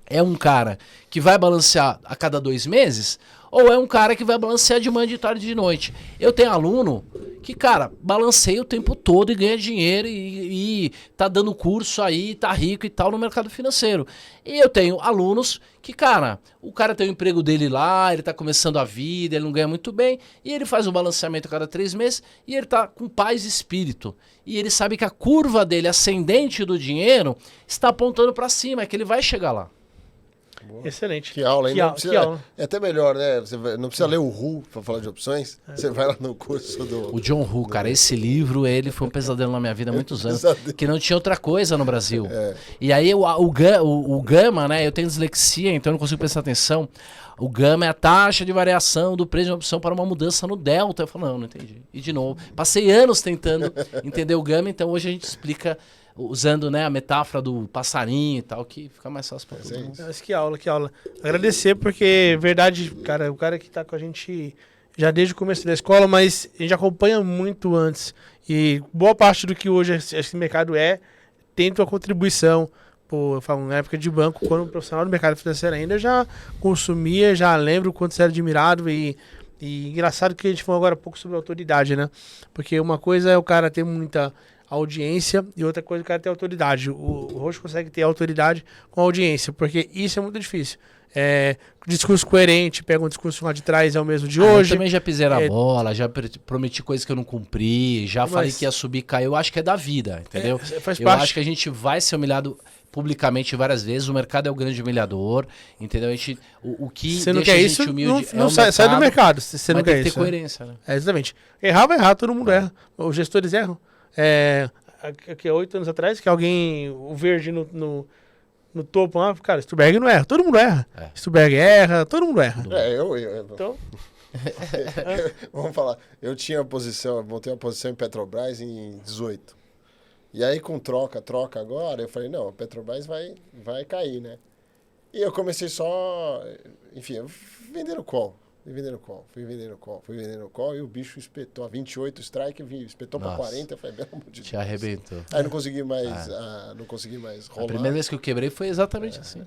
é um cara que vai balancear a cada 2 meses ou é um cara que vai balancear de manhã, de tarde e de noite. Eu tenho aluno que, cara, balanceia o tempo todo e ganha dinheiro e tá dando curso aí, tá rico e tal no mercado financeiro. E eu tenho alunos que, cara, o cara tem o emprego dele lá, ele tá começando a vida, ele não ganha muito bem, e ele faz um balanceamento a cada 3 meses e ele tá com paz e espírito. E ele sabe que a curva dele ascendente do dinheiro está apontando para cima, é que ele vai chegar lá. Boa. Excelente. Que aula, hein? Que Não aula, precisa- que aula. É até melhor, né? Você não precisa ler o RU pra falar de opções. Você vai lá no curso do... O John Hu, cara, esse livro, ele foi um pesadelo na minha vida há muitos anos, Pesadelo. que não tinha outra coisa no Brasil. É. E aí o gama, né, eu tenho dislexia, então eu não consigo prestar atenção. O gama é a taxa de variação do preço de uma opção para uma mudança no delta. Eu falo, não entendi. E de novo, passei anos tentando entender o gama, então hoje a gente explica usando, né, a metáfora do passarinho e tal, que fica mais fácil para todo mundo. Mas que aula, que aula. Agradecer porque, verdade, cara, o cara que tá com a gente já desde o começo da escola, mas a gente acompanha muito antes. E boa parte do que hoje esse mercado tem tua contribuição. Pô, eu falo, na época de banco, quando profissional do mercado financeiro ainda, eu já consumia, já lembro o quanto você era admirado e engraçado que a gente falou agora há pouco sobre autoridade, né? Porque uma coisa é o cara ter muita audiência e outra coisa é o cara ter autoridade. O Roxo consegue ter autoridade com audiência, porque isso é muito difícil. Discurso coerente, pega um discurso lá de trás, é o mesmo de hoje. Eu também já pisei na bola, já prometi coisas que eu não cumpri, já falei que ia subir e cair. Eu acho que é da vida, entendeu? Faz Eu parte. acho que a gente vai ser humilhado publicamente várias vezes. O mercado é o grande humilhador, entendeu? A gente, o que Você não deixa quer a isso, gente humilde não é o sai do mercado. Você não mas tem quer que ter isso. Né? coerência, né? Exatamente. Errar vai errar, todo mundo erra. Os gestores erram. Aqui há 8 anos atrás, que alguém, o verde no topo lá, cara, Stuberg não erra, todo mundo erra. Stuberg erra, todo mundo erra. Então... Então, Vamos falar. Eu tinha posição, montei uma posição em Petrobras em 18. E aí com troca agora, eu falei, não, a Petrobras vai cair, né? E eu comecei só, enfim, vendendo call. Fui vendendo call e o bicho espetou. A 28 strike, espetou pra 40. Eu falei, pelo amor de Deus. Te arrebentou. Aí não consegui mais A rolar. primeira vez que eu quebrei foi exatamente assim.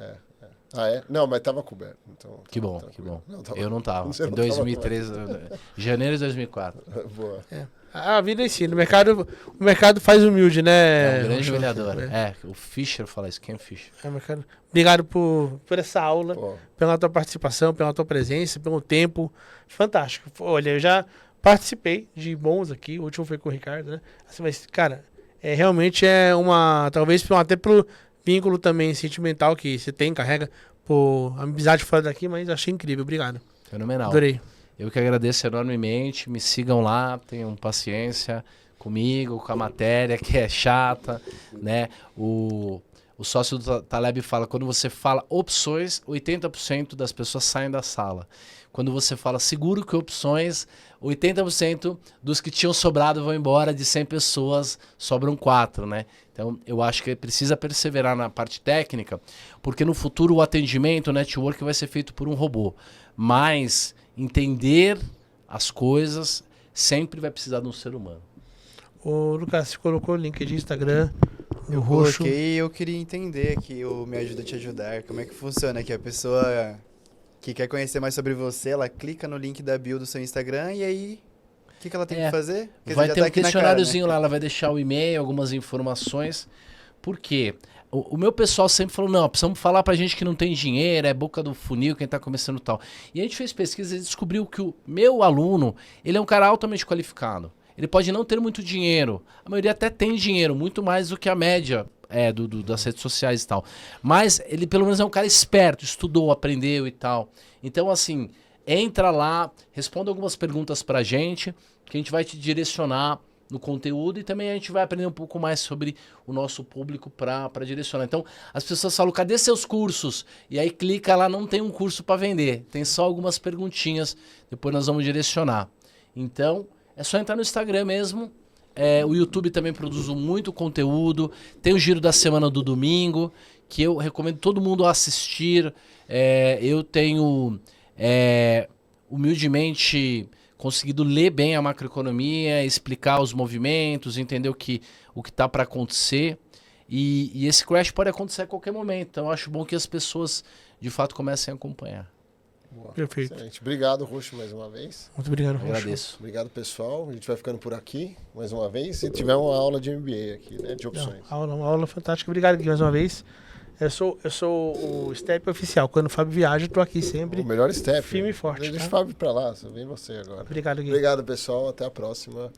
Ah, é? Não, mas tava coberto. Então, Que bom, tava que bom. Não, tava- Eu não tava. Você Em não tava 2013, janeiro de 2004. Boa. a vida ensina. O mercado faz humilde, né? É um grande Roxo? humilhador. O Fischer fala isso, Ken Fischer. Mercado. Obrigado por essa aula, Pô. pela tua participação, pela tua presença, pelo tempo. Fantástico. Olha, eu já participei de bons aqui. O último foi com o Ricardo, né? Assim, mas, cara, realmente é uma... Talvez até pelo vínculo também sentimental que você carrega por amizade fora daqui, mas achei incrível. Obrigado. Fenomenal. Adorei. Eu que agradeço enormemente. Me sigam lá, tenham paciência comigo, com a matéria que é chata, né? O sócio do Taleb fala, quando você fala opções, 80% das pessoas saem da sala. Quando você fala seguro que opções, 80% dos que tinham sobrado vão embora, de 100 pessoas sobram 4, né? Então, eu acho que precisa perseverar na parte técnica, porque no futuro o atendimento, o network vai ser feito por um robô. Mas entender as coisas, sempre vai precisar de um ser humano. Ô, Lucas, você colocou o link de Instagram no Eu roxo. coloquei e eu queria entender aqui o Me Ajuda a Te Ajudar. Como é que funciona? Que a pessoa que quer conhecer mais sobre você, ela clica no link da bio do seu Instagram e aí o que ela tem que fazer? Porque Vai já ter tá um aqui na cara, questionáriozinho né? lá, ela vai deixar o e-mail, algumas informações. Por quê? O meu pessoal sempre falou, não, precisamos falar pra gente que não tem dinheiro, é boca do funil, quem tá começando e tal. E a gente fez pesquisa e descobriu que o meu aluno, ele é um cara altamente qualificado. Ele pode não ter muito dinheiro, a maioria até tem dinheiro, muito mais do que a média das redes sociais e tal. Mas ele pelo menos é um cara esperto, estudou, aprendeu e tal. Então assim, entra lá, responda algumas perguntas pra gente, que a gente vai te direcionar no conteúdo e também a gente vai aprender um pouco mais sobre o nosso público para direcionar. Então, as pessoas falam, cadê seus cursos? E aí clica lá, não tem um curso para vender, tem só algumas perguntinhas, depois nós vamos direcionar. Então, é só entrar no Instagram mesmo. O YouTube também produz muito conteúdo, tem o Giro da Semana do domingo, que eu recomendo todo mundo assistir. Eu tenho, humildemente, conseguido ler bem a macroeconomia, explicar os movimentos, entender o que está para acontecer. E esse crash pode acontecer a qualquer momento. Então eu acho bom que as pessoas, de fato, comecem a acompanhar. Boa. Perfeito. Excelente. Obrigado, Roxo, mais uma vez. Muito obrigado, Eu Roxo. agradeço. Obrigado, pessoal. A gente vai ficando por aqui mais uma vez. Se tiver uma aula de MBA aqui, né? De opções. Uma aula fantástica. Obrigado, Gui, mais uma vez. Eu sou o Step oficial. Quando o Fábio viaja, eu tô aqui sempre. O melhor step. Firme e forte, Deixa tá? o Fábio pra lá, só vem você agora. Obrigado, Gui. Obrigado, pessoal. Até a próxima.